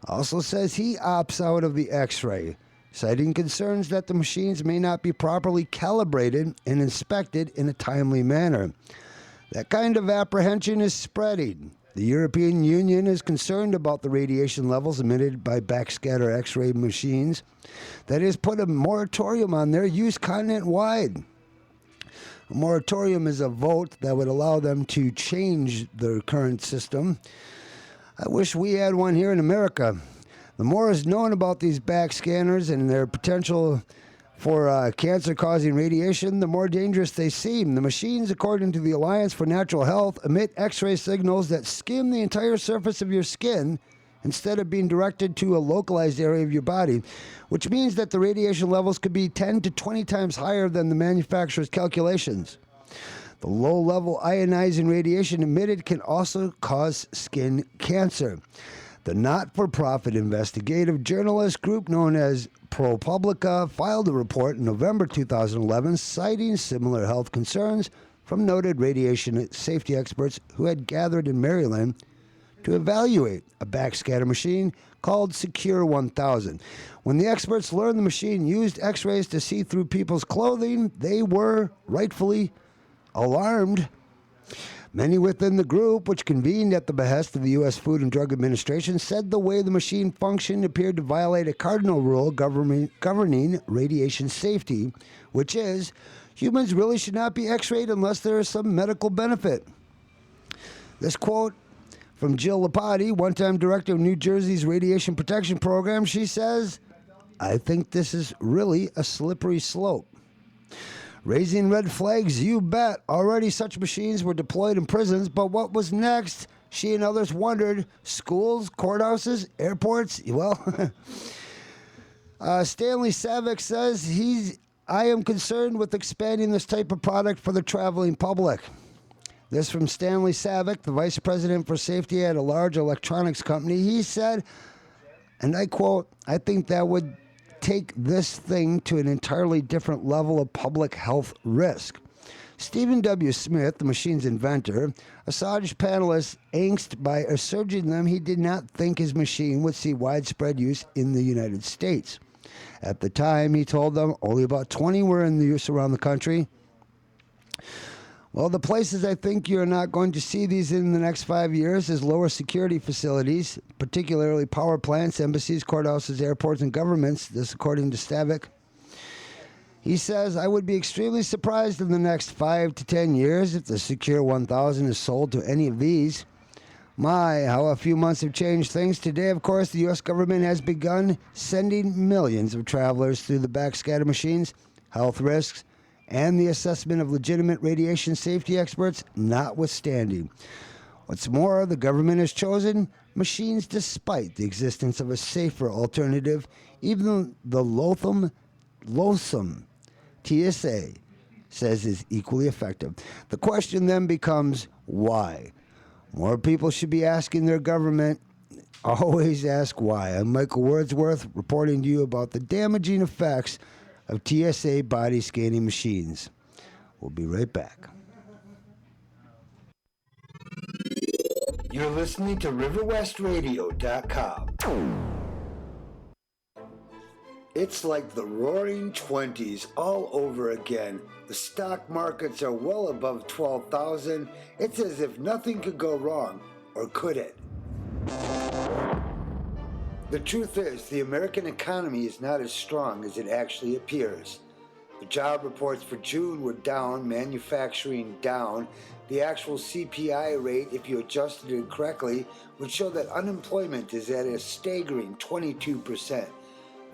Speaker 1: also says he opts out of the X-ray, citing concerns that the machines may not be properly calibrated and inspected in a timely manner. That kind of apprehension is spreading. The European Union is concerned about the radiation levels emitted by backscatter X-ray machines that has put a moratorium on their use continent-wide. A moratorium is a vote that would allow them to change their current system. I wish we had one here in America. The more is known about these backscanners and their potential for cancer-causing radiation, the more dangerous they seem. The machines, according to the Alliance for Natural Health, emit X-ray signals that skim the entire surface of your skin instead of being directed to a localized area of your body, which means that the radiation levels could be 10 to 20 times higher than the manufacturer's calculations. The low-level ionizing radiation emitted can also cause skin cancer. The not-for-profit investigative journalist group known as ProPublica filed a report in November 2011 citing similar health concerns from noted radiation safety experts who had gathered in Maryland to evaluate a backscatter machine called Secure 1000. When the experts learned the machine used X-rays to see through people's clothing, they were rightfully alarmed. Many within the group, which convened at the behest of the U.S. Food and Drug Administration, said the way the machine functioned appeared to violate a cardinal rule governing radiation safety, which is humans really should not be X-rayed unless there is some medical benefit. This quote from Jill Lapati, one-time director of New Jersey's Radiation Protection Program, she says, "I think this is really a slippery slope." Raising red flags, you bet. Already such machines were deployed in prisons, but what was next? She and others wondered. Schools, courthouses, airports? Well, Stanley Savick says, I am concerned with expanding this type of product for the traveling public. This from Stanley Savick, the vice president for safety at a large electronics company. He said, and I quote, "I think that would take this thing to an entirely different level of public health risk." Stephen W. Smith, the machine's inventor, assuaged panelists' angst by asserting them he did not think his machine would see widespread use in the United States. At the time, he told them only about 20 were in the use around the country. Well, the places I think you're not going to see these in the next 5 years is lower security facilities, particularly power plants, embassies, courthouses, airports, and governments. This according to Savick. He says, "I would be extremely surprised in the next 5 to 10 years if the Secure 1000 is sold to any of these." My, how a few months have changed things. Today, of course, the U.S. government has begun sending millions of travelers through the backscatter machines, health risks, and the assessment of legitimate radiation safety experts notwithstanding. What's more, the government has chosen machines despite the existence of a safer alternative. Even the loathsome TSA says is equally effective. The question then becomes, why? More people should be asking their government. Always ask why. I'm Michael Wordsworth, reporting to you about the damaging effects of TSA body scanning machines. We'll be right back.
Speaker 3: You're listening to RiverWestRadio.com. It's like the roaring 20s all over again. The stock markets are well above 12,000. It's as if nothing could go wrong, or could it? The truth is, the American economy is not as strong as it actually appears. The job reports for June were down, manufacturing down. The actual CPI rate, if you adjusted it correctly, would show that unemployment is at a staggering 22%.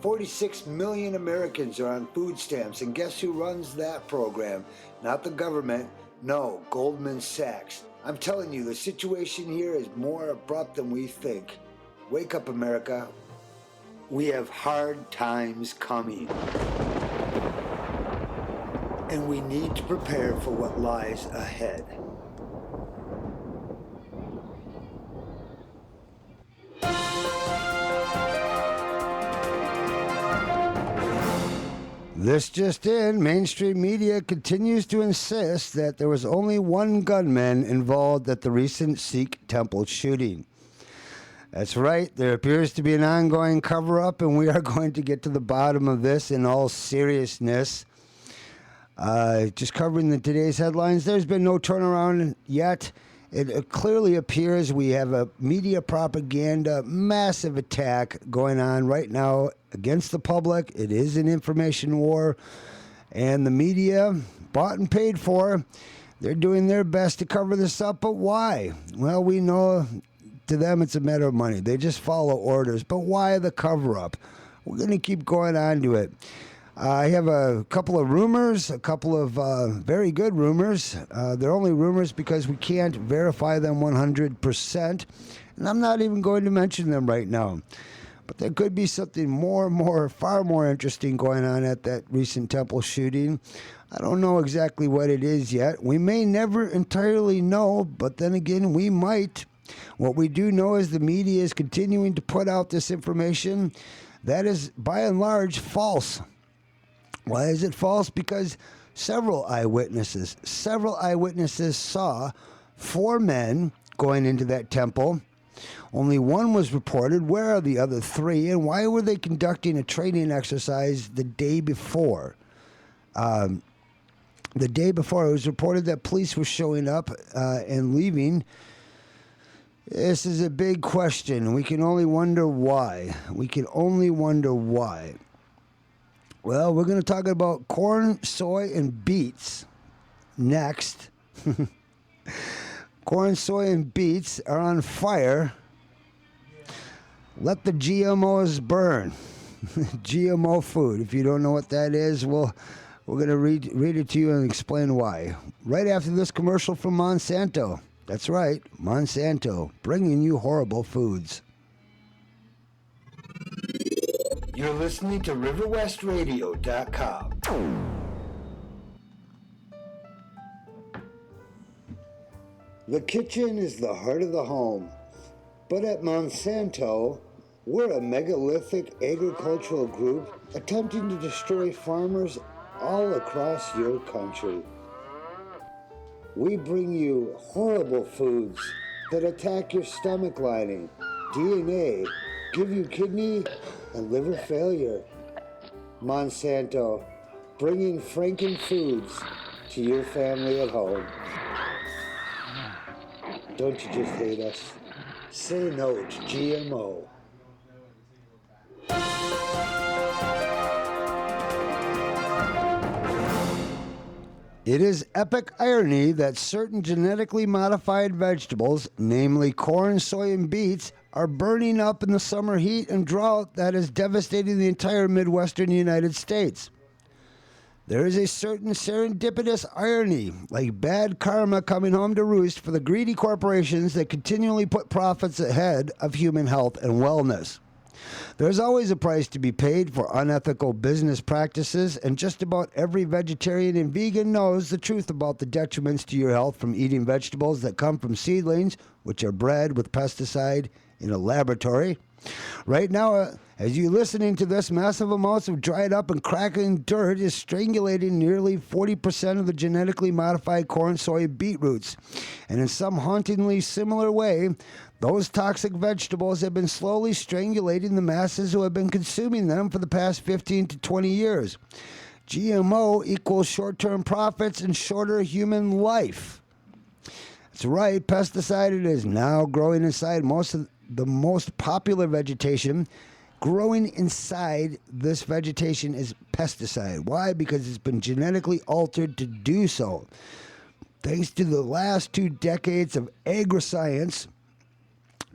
Speaker 3: 46 million Americans are on food stamps, and guess who runs that program? Not the government, no, Goldman Sachs. I'm telling you, the situation here is more abrupt than we think. Wake up, America. We have hard times coming. And we need to prepare for what lies ahead.
Speaker 1: This just in, mainstream media continues to insist that there was only one gunman involved at the recent Sikh temple shooting. That's right, there appears to be an ongoing cover-up, and we are going to get to the bottom of this in all seriousness. Just covering today's headlines, there's been no turnaround yet. It clearly appears we have a media propaganda, massive attack going on right now against the public. It is an information war, and the media, bought and paid for, they're doing their best to cover this up. But why? Well, we know to them it's a matter of money. They just follow orders. But why the cover-up? We're going to keep going on to it. I have a couple of rumors, a couple of very good rumors. They're only rumors because we can't verify them 100%. And I'm not even going to mention them right now. But there could be something far more interesting going on at that recent temple shooting. I don't know exactly what it is yet. We may never entirely know, but then again, we might. What we do know is the media is continuing to put out this information that is, by and large, false. Why is it false? Because several eyewitnesses saw 4 men going into that temple. Only one was reported. Where are the other 3? And why were they conducting a training exercise the day before? The day before, it was reported that police were showing up and leaving. This is a big question. We can only wonder why. Well, we're going to talk about corn, soy, and beets next. Corn, soy, and beets are on fire. Let the GMOs burn. GMO food. If you don't know what that is, we're going to read it to you and explain why. Right after this commercial from Monsanto. That's right, Monsanto, bringing you horrible foods.
Speaker 3: You're listening to RiverWestRadio.com.
Speaker 1: The kitchen is the heart of the home. But at Monsanto, we're a megalithic agricultural group attempting to destroy farmers all across your country. We bring you horrible foods that attack your stomach lining, DNA, give you kidney and liver failure. Monsanto, bringing Franken foods to your family at home. Don't you just hate us? Say no to GMO. It is epic irony that certain genetically modified vegetables, namely corn, soy, and beets, are burning up in the summer heat and drought that is devastating the entire Midwestern United States. There is a certain serendipitous irony, like bad karma coming home to roost for the greedy corporations that continually put profits ahead of human health and wellness. There's always a price to be paid for unethical business practices, and just about every vegetarian and vegan knows the truth about the detriments to your health from eating vegetables that come from seedlings, which are bred with pesticide in a laboratory. Right now, as you're listening to this, massive amounts of dried up and crackling dirt is strangulating nearly 40% of the genetically modified corn, soy, and beet roots. And in some hauntingly similar way, Those toxic vegetables have been slowly strangulating the masses who have been consuming them for the past 15 to 20 years. GMO equals short-term profits and shorter human life. That's right, pesticide it is now growing inside most of the most popular vegetation. Growing inside this vegetation is pesticide. Why? Because it's been genetically altered to do so. Thanks to the last 2 decades of agriscience,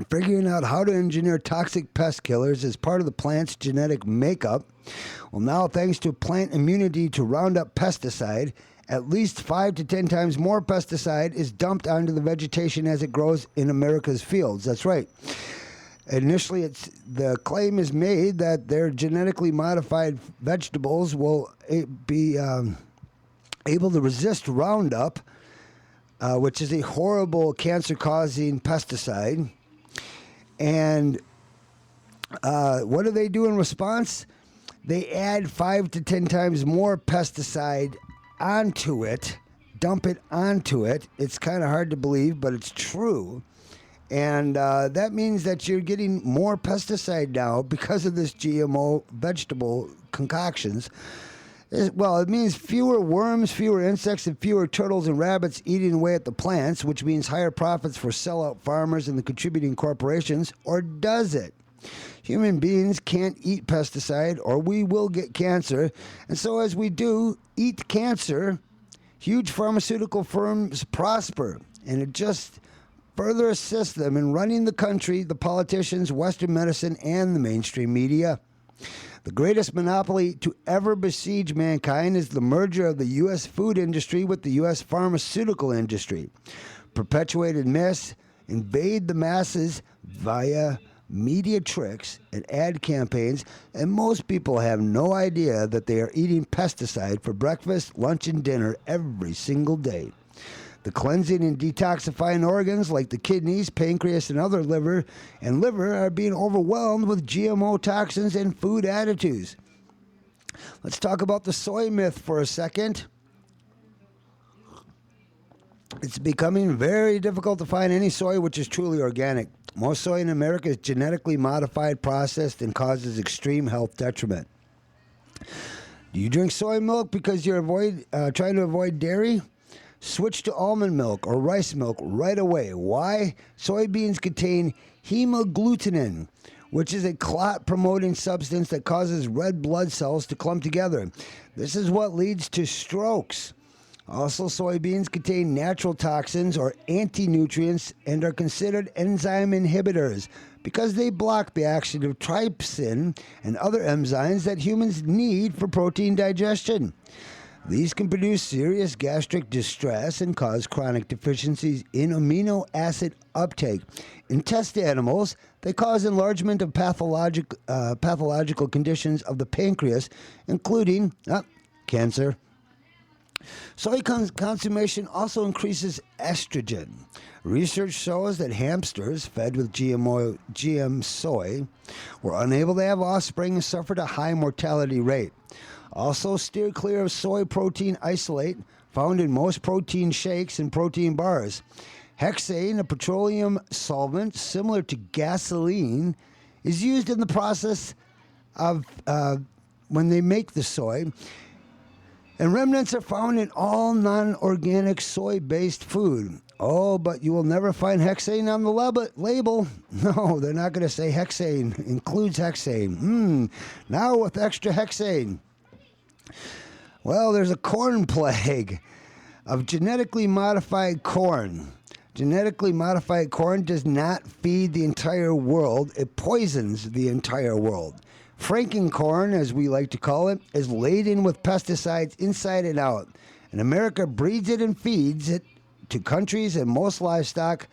Speaker 1: figuring out how to engineer toxic pest killers as part of the plant's genetic makeup. Well, now thanks to plant immunity to Roundup pesticide, at least 5 to 10 times more pesticide is dumped onto the vegetation as it grows in America's fields. That's right. Initially, the claim is made that their genetically modified vegetables will be able to resist Roundup, which is a horrible cancer-causing pesticide. And what do they do in response? They add 5 to 10 times more pesticide onto it, dump it onto it. It's kind of hard to believe, but it's true. And that means that you're getting more pesticide now because of this GMO vegetable concoctions. Well, it means fewer worms, fewer insects, and fewer turtles and rabbits eating away at the plants, which means higher profits for sellout farmers and the contributing corporations. Or does it? Human beings can't eat pesticide or we will get cancer. And so as we do eat cancer, huge pharmaceutical firms prosper. And it just further assists them in running the country, the politicians, Western medicine, and the mainstream media. The greatest monopoly to ever besiege mankind is the merger of the U.S. food industry with the U.S. pharmaceutical industry. Perpetuated myths invade the masses via media tricks and ad campaigns, and most people have no idea that they are eating pesticide for breakfast, lunch, and dinner every single day. The cleansing and detoxifying organs like the kidneys, pancreas, and other liver are being overwhelmed with GMO toxins and food additives. Let's talk about the soy myth for a second. It's becoming very difficult to find any soy which is truly organic. Most soy in America is genetically modified, processed, and causes extreme health detriment. Do you drink soy milk because you're trying to avoid dairy? Switch to almond milk or rice milk right away. Why? Soybeans contain hemagglutinin, which is a clot-promoting substance that causes red blood cells to clump together. This is what leads to strokes. Also, soybeans contain natural toxins or anti-nutrients and are considered enzyme inhibitors because they block the action of trypsin and other enzymes that humans need for protein digestion. These can produce serious gastric distress and cause chronic deficiencies in amino acid uptake. In test animals, they cause enlargement of pathological conditions of the pancreas, including cancer. Soy consumption also increases estrogen. Research shows that hamsters fed with GM soy were unable to have offspring and suffered a high mortality rate. Also, steer clear of soy protein isolate found in most protein shakes and protein bars. Hexane, a petroleum solvent similar to gasoline, is used in the process of when they make the soy. And remnants are found in all non-organic soy-based food. Oh, but you will never find hexane on the label. No, they're not going to say hexane includes hexane. Now with extra hexane. Well, there's a corn plague of genetically modified corn. Genetically modified corn does not feed the entire world. It poisons the entire world. Frankencorn, as we like to call it, is laden with pesticides inside and out. And America breeds it and feeds it to countries and most livestock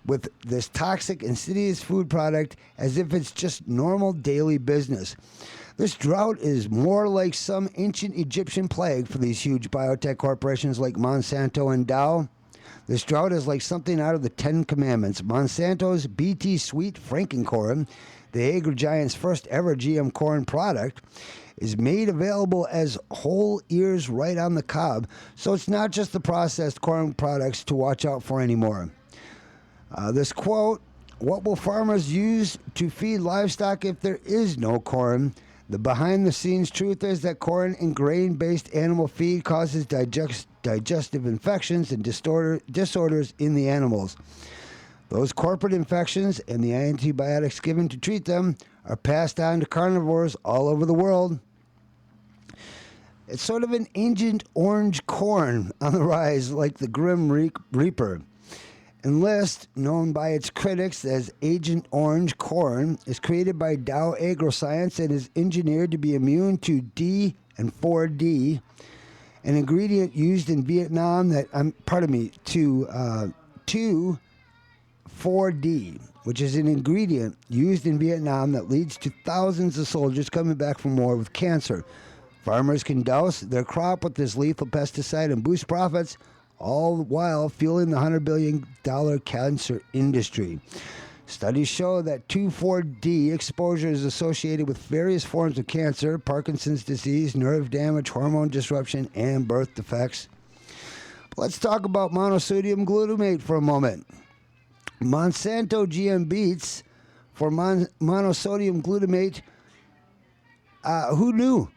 Speaker 1: with this toxic, insidious food product as if it's just normal daily business. This drought is more like some ancient Egyptian plague for these huge biotech corporations like Monsanto and Dow. This drought is like something out of the Ten Commandments. Monsanto's BT Sweet Frankencorn, the agri-giant's first ever GM corn product, is made available as whole ears right on the cob, so it's not just the processed corn products to watch out for anymore. This quote, What will farmers use to feed livestock if there is no corn? The behind-the-scenes truth is that corn and grain-based animal feed causes digestive infections and disorders in the animals. Those corporate infections and the antibiotics given to treat them are passed on to carnivores all over the world. It's sort of an ancient orange corn on the rise, like the Grim Reaper. Enlist, known by its critics as Agent Orange Corn, is created by Dow AgroScience and is engineered to be immune to D and 4D, an ingredient used in Vietnam that, to 4D, which is an ingredient used in Vietnam that leads to thousands of soldiers coming back from war with cancer. Farmers can douse their crop with this lethal pesticide and boost profits, all while fueling the $100 billion cancer industry. Studies show that 2,4-D exposure is associated with various forms of cancer, Parkinson's disease, nerve damage, hormone disruption, and birth defects. But let's talk about monosodium glutamate for a moment. Monsanto GM beets for monosodium glutamate. Who knew?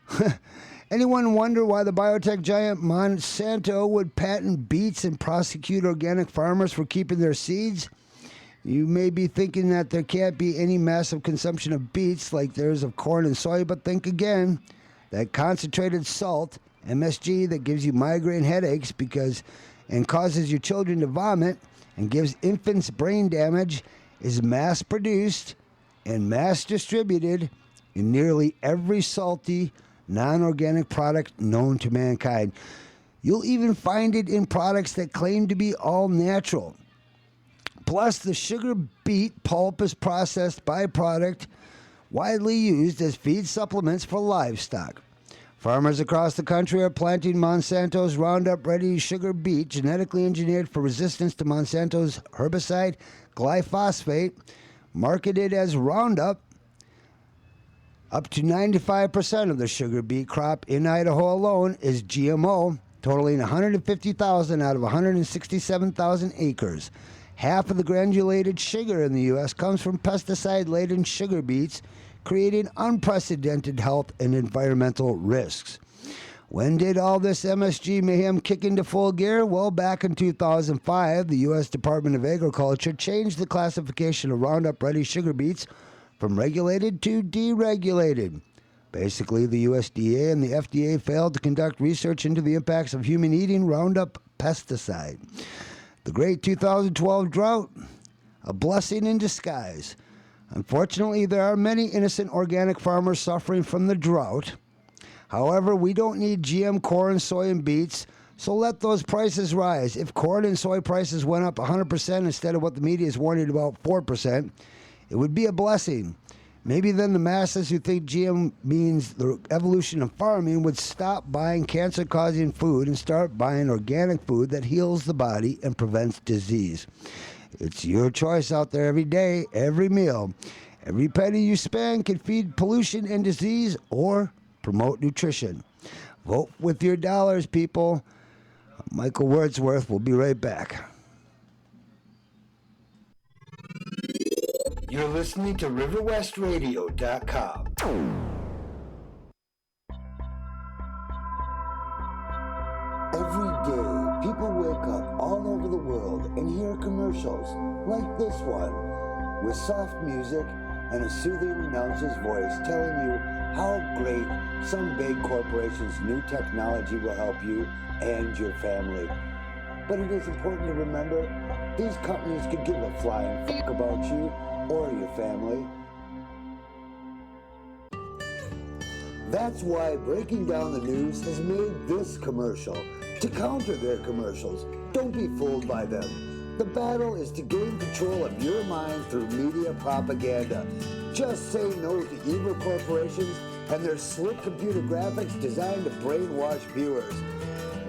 Speaker 1: Anyone wonder why the biotech giant Monsanto would patent beets and prosecute organic farmers for keeping their seeds? You may be thinking that there can't be any massive consumption of beets like there is of corn and soy, but think again. That concentrated salt, MSG, that gives you migraine headaches and causes your children to vomit and gives infants brain damage is mass-produced and mass-distributed in nearly every salty, non-organic product known to mankind. You'll even find it in products that claim to be all natural. Plus, the sugar beet pulp is processed byproduct widely used as feed supplements for livestock. Farmers across the country are planting Monsanto's Roundup Ready sugar beet, genetically engineered for resistance to Monsanto's herbicide glyphosate, marketed as Roundup. Up to 95% of the sugar beet crop in Idaho alone is GMO, totaling 150,000 out of 167,000 acres. Half of the granulated sugar in the U.S. comes from pesticide-laden sugar beets, creating unprecedented health and environmental risks. When did all this MSG mayhem kick into full gear? Well, back in 2005, the U.S. Department of Agriculture changed the classification of Roundup Ready sugar beets from regulated to deregulated. Basically, the USDA and the FDA failed to conduct research into the impacts of human eating Roundup pesticide. The great 2012 drought, a blessing in disguise. Unfortunately, there are many innocent organic farmers suffering from the drought. However, we don't need GM corn, soy, and beets, so let those prices rise. If corn and soy prices went up 100% instead of what the media is warning about 4%, it would be a blessing. Maybe then the masses who think GM means the evolution of farming would stop buying cancer-causing food and start buying organic food that heals the body and prevents disease. It's your choice out there every day, every meal. Every penny you spend can feed pollution and disease or promote nutrition. Vote with your dollars, people. Michael Wordsworth will be right back.
Speaker 3: You're listening to RiverWestRadio.com. Every day, people wake up all over the world and hear commercials like this one, with soft music and a soothing announcer's voice telling you how great some big corporation's new technology will help you and your family. But it is important to remember, these companies could give a flying fuck about you or your family. That's why Breaking Down the News has made this commercial to counter their commercials. Don't be fooled by them. The battle is to gain control of your mind through media propaganda. Just say no to evil corporations and their slick computer graphics designed to brainwash viewers.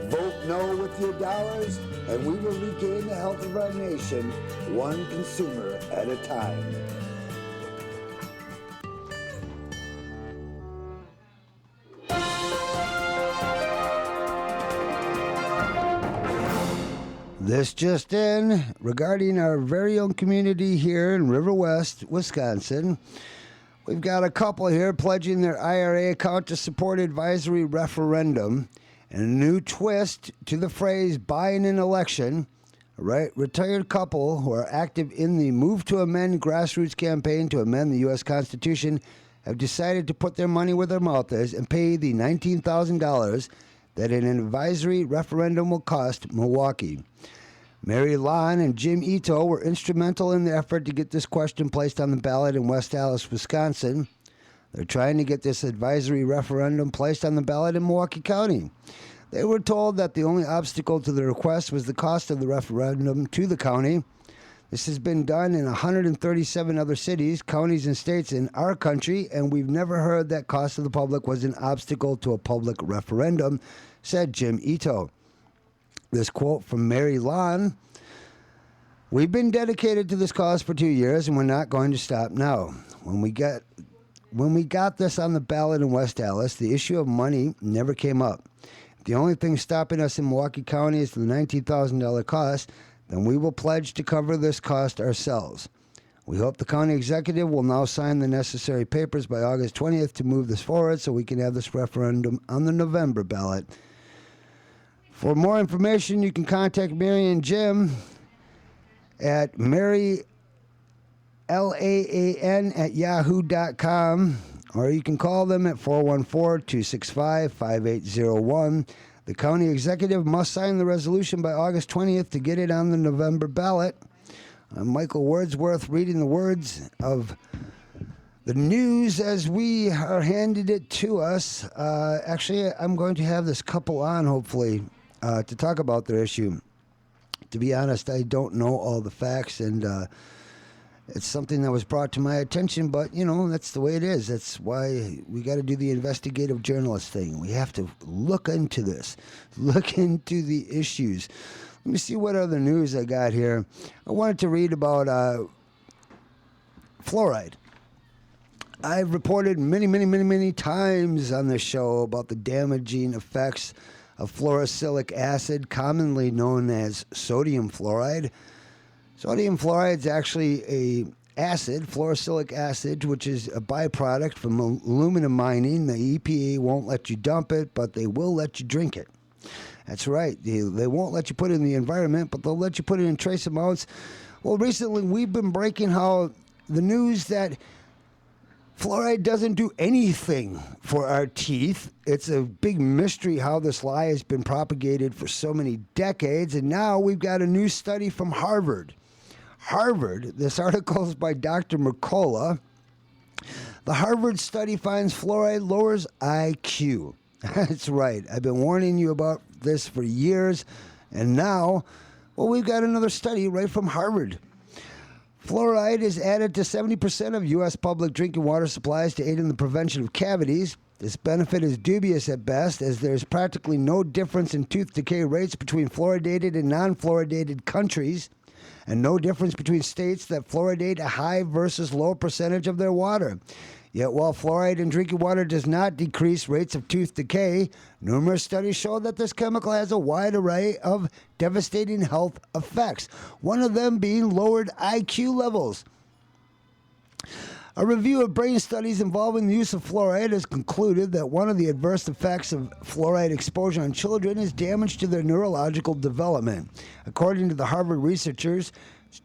Speaker 3: Vote no with your dollars, and we will regain the health of our nation, one consumer at a time.
Speaker 1: This just in, regarding our very own community here in River West, Wisconsin. We've got a couple here pledging their IRA account to support advisory referendum and a new twist to the phrase buying an election. A retired couple who are active in the Move to Amend grassroots campaign to amend the U.S. Constitution have decided to put their money where their mouth is and pay the $19,000 that an advisory referendum will cost Milwaukee. Mary Lon and Jim Ito were instrumental in the effort to get this question placed on the ballot in West Allis, Wisconsin. They're trying to get this advisory referendum placed on the ballot in Milwaukee County. They were told that the only obstacle to the request was the cost of the referendum to the county. This has been done in 137 other cities, counties, and states in our country, and we've never heard that cost of the public was an obstacle to a public referendum, said Jim Ito. This quote from Mary Lon: "We've been dedicated to this cause for 2 years, and we're not going to stop now. When we got this on the ballot in West Allis, the issue of money never came up. If the only thing stopping us in Milwaukee County is the $19,000 cost, then we will pledge to cover this cost ourselves. We hope the county executive will now sign the necessary papers by August 20th to move this forward so we can have this referendum on the November ballot. For more information, you can contact Mary and Jim at marylaan@yahoo.com, or you can call them at 414-265-5801. The county executive must sign the resolution by August 20th to get it on the November ballot. I'm Michael Wordsworth, reading the words of the news as we are handed it to us. Actually, I'm going to have this couple on, hopefully, to talk about their issue. To be honest, I don't know all the facts, and it's something that was brought to my attention, but, you know, that's the way it is. That's why we got to do the investigative journalist thing. We have to look into this, look into the issues. Let me see what other news I got here. I wanted to read about fluoride. I've reported many times on this show about the damaging effects of fluorosilicic acid, commonly known as sodium fluoride. Sodium fluoride is actually a acid, fluorosilicic acid, which is a byproduct from aluminum mining. The EPA won't let you dump it, but they will let you drink it. That's right. They won't let you put it in the environment, but they'll let you put it in trace amounts. Well, recently we've been breaking how the news that fluoride doesn't do anything for our teeth. It's a big mystery how this lie has been propagated for so many decades, and now we've got a new study from Harvard. This article is by Dr. Mercola. The Harvard study finds fluoride lowers IQ. That's right. I've been warning you about this for years, and now, well, we've got another study right from Harvard. Fluoride is added to 70% of U.S. public drinking water supplies to aid in the prevention of cavities. This benefit is dubious at best, as there's practically no difference in tooth decay rates between fluoridated and non-fluoridated countries, and no difference between states that fluoridate a high versus low percentage of their water. Yet while fluoride in drinking water does not decrease rates of tooth decay, numerous studies show that this chemical has a wide array of devastating health effects, one of them being lowered IQ levels. A review of brain studies involving the use of fluoride has concluded that one of the adverse effects of fluoride exposure on children is damage to their neurological development. According to the Harvard researchers,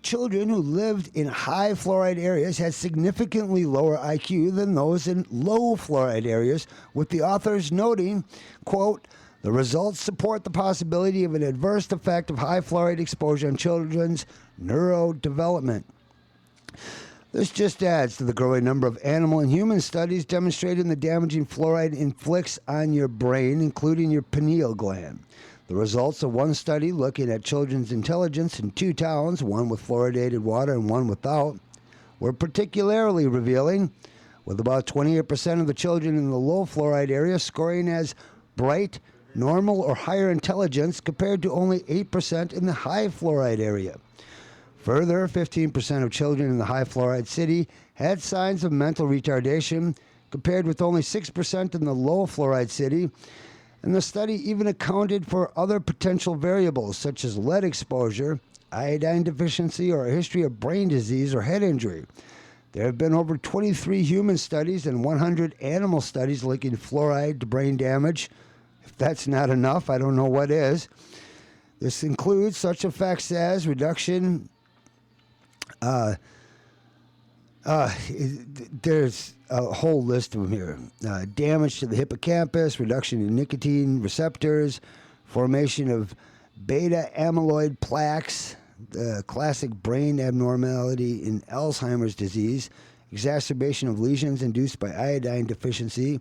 Speaker 1: children who lived in high fluoride areas had significantly lower IQ than those in low fluoride areas, with the authors noting, quote, "The results support the possibility of an adverse effect of high fluoride exposure on children's neurodevelopment." This just adds to the growing number of animal and human studies demonstrating the damaging fluoride inflicts on your brain, including your pineal gland. The results of one study looking at children's intelligence in 2 towns, one with fluoridated water and one without, were particularly revealing, with about 28% of the children in the low fluoride area scoring as bright, normal, or higher intelligence, compared to only 8% in the high fluoride area. Further, 15% of children in the high fluoride city had signs of mental retardation, compared with only 6% in the low fluoride city. And the study even accounted for other potential variables such as lead exposure, iodine deficiency, or a history of brain disease or head injury. There have been over 23 human studies and 100 animal studies linking fluoride to brain damage. If that's not enough, I don't know what is. This includes such effects as reduction. There's a whole list of them here. Damage to the hippocampus, reduction in nicotine receptors, formation of beta amyloid plaques, the classic brain abnormality in Alzheimer's disease, exacerbation of lesions induced by iodine deficiency,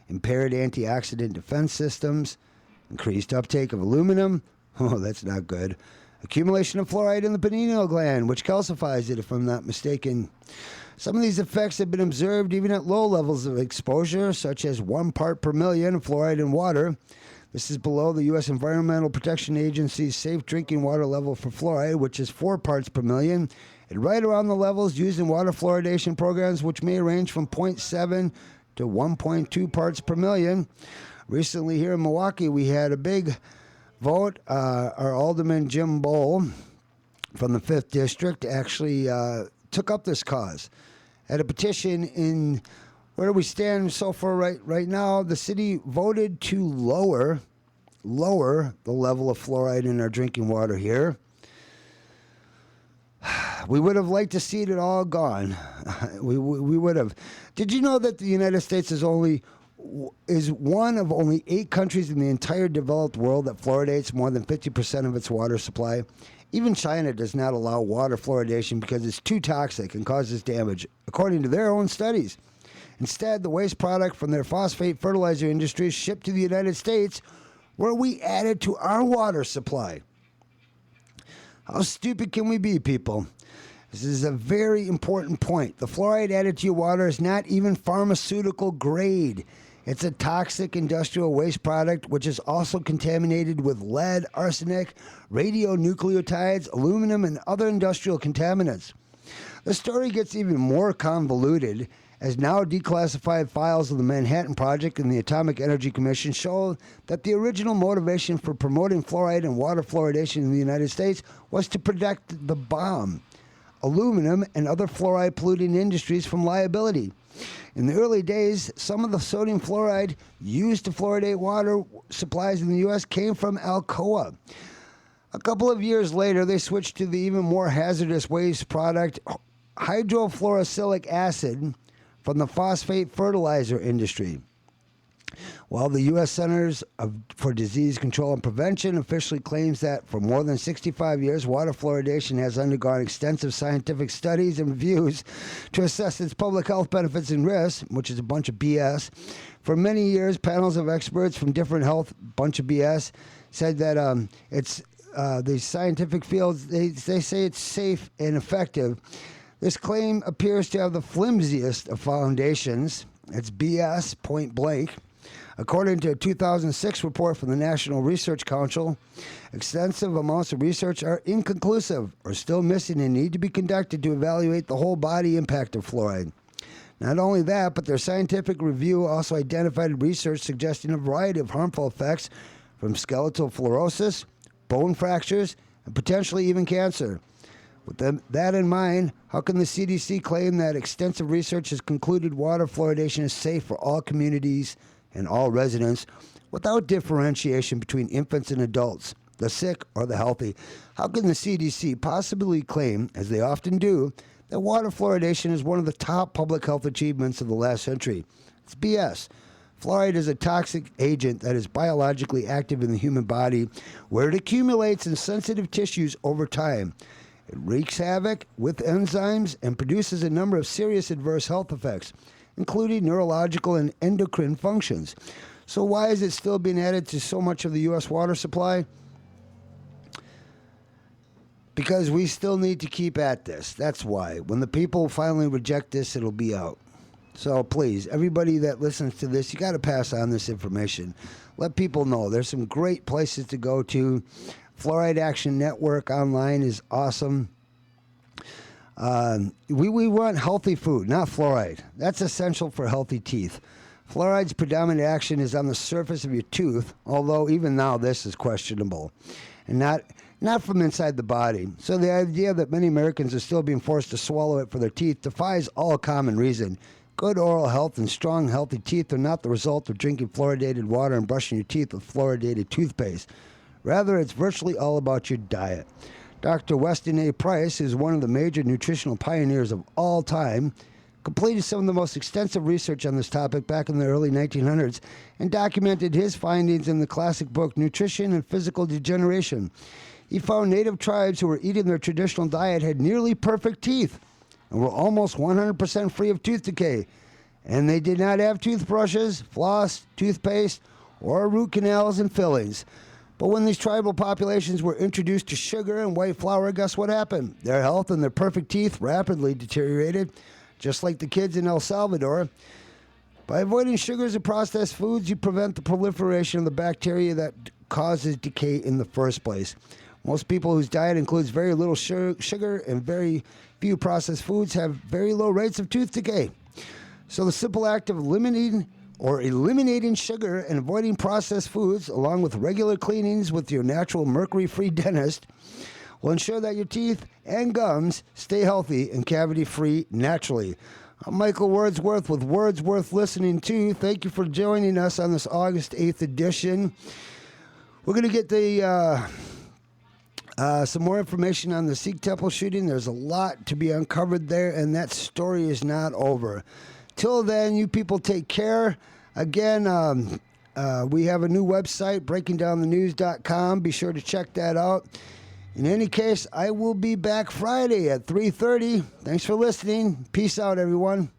Speaker 1: impaired antioxidant defense systems, increased uptake of aluminum. Oh, that's not good. Accumulation of fluoride in the pineal gland, which calcifies it, if I'm not mistaken. Some of these effects have been observed even at low levels of exposure, such as 1 part per million of fluoride in water. This is below the U.S. Environmental Protection Agency's safe drinking water level for fluoride, which is 4 parts per million, and right around the levels used in water fluoridation programs, which may range from 0.7 to 1.2 parts per million. Recently here in Milwaukee, we had a big vote. Our Alderman Jim Bowl from the 5th District actually took up this cause. At a petition in, where do we stand so far right now? The city voted to lower the level of fluoride in our drinking water here. We would have liked to see it all gone. We would have. Did you know that the United States is one of only 8 countries in the entire developed world that fluoridates more than 50% of its water supply? Even China does not allow water fluoridation because it's too toxic and causes damage, according to their own studies. Instead, the waste product from their phosphate fertilizer industry is shipped to the United States, where we add it to our water supply. How stupid can we be, people? This is a very important point. The fluoride added to your water is not even pharmaceutical grade. It's a toxic industrial waste product which is also contaminated with lead, arsenic, radionucleotides, aluminum, and other industrial contaminants. The story gets even more convoluted as now declassified files of the Manhattan Project and the Atomic Energy Commission show that the original motivation for promoting fluoride and water fluoridation in the United States was to protect the bomb, aluminum, and other fluoride polluting industries from liability. In the early days, some of the sodium fluoride used to fluoridate water supplies in the U.S. came from Alcoa. A couple of years later, they switched to the even more hazardous waste product, hydrofluorosilicic acid, from the phosphate fertilizer industry. While the U.S. Centers for Disease Control and Prevention officially claims that for more than 65 years, water fluoridation has undergone extensive scientific studies and reviews to assess its public health benefits and risks, which is a bunch of BS. For many years, panels of experts from different health, bunch of BS, said that the scientific fields, they say it's safe and effective. This claim appears to have the flimsiest of foundations. It's BS, point blank. According to a 2006 report from the National Research Council, extensive amounts of research are inconclusive or still missing and need to be conducted to evaluate the whole body impact of fluoride. Not only that, but their scientific review also identified research suggesting a variety of harmful effects from skeletal fluorosis, bone fractures, and potentially even cancer. With that in mind, how can the CDC claim that extensive research has concluded water fluoridation is safe for all communities and all residents without differentiation between infants and adults, the sick or the healthy? How can the CDC possibly claim, as they often do, that water fluoridation is one of the top public health achievements of the last century? It's BS. Fluoride is a toxic agent that is biologically active in the human body, where it accumulates in sensitive tissues over time. It wreaks havoc with enzymes and produces a number of serious adverse health effects, including neurological and endocrine functions. So why is it still being added to so much of the U.S. water supply? Because we still need to keep at this. That's why. When the people finally reject this, it'll be out. So please, everybody that listens to this, you got to pass on this information. Let people know. There's some great places to go to. Fluoride Action Network online is awesome. We want healthy food, not fluoride. That's essential for healthy teeth. Fluoride's predominant action is on the surface of your tooth, although even now this is questionable, and not from inside the body. So the idea that many Americans are still being forced to swallow it for their teeth defies all common reason. Good oral health and strong, healthy teeth are not the result of drinking fluoridated water and brushing your teeth with fluoridated toothpaste. Rather, it's virtually all about your diet. Dr. Weston A. Price is one of the major nutritional pioneers of all time, completed some of the most extensive research on this topic back in the early 1900s, and documented his findings in the classic book Nutrition and Physical Degeneration. He found native tribes who were eating their traditional diet had nearly perfect teeth and were almost 100% free of tooth decay. And they did not have toothbrushes, floss, toothpaste, or root canals and fillings. But when these tribal populations were introduced to sugar and white flour, guess what happened? Their health and their perfect teeth rapidly deteriorated, just like the kids in El Salvador. By avoiding sugars and processed foods, you prevent the proliferation of the bacteria that causes decay in the first place. Most people whose diet includes very little sugar and very few processed foods have very low rates of tooth decay. So the simple act of eliminating sugar and avoiding processed foods, along with regular cleanings with your natural mercury-free dentist, will ensure that your teeth and gums stay healthy and cavity-free naturally. I'm Michael Wordsworth with Wordsworth Listening To. Thank you for joining us on this August 8th edition. We're going to get some more information on the Sikh temple shooting. There's a lot to be uncovered there, and that story is not over. Till then, you people take care. Again, we have a new website, breakingdownthenews.com. Be sure to check that out. In any case, I will be back Friday at 3:30. Thanks for listening. Peace out, everyone.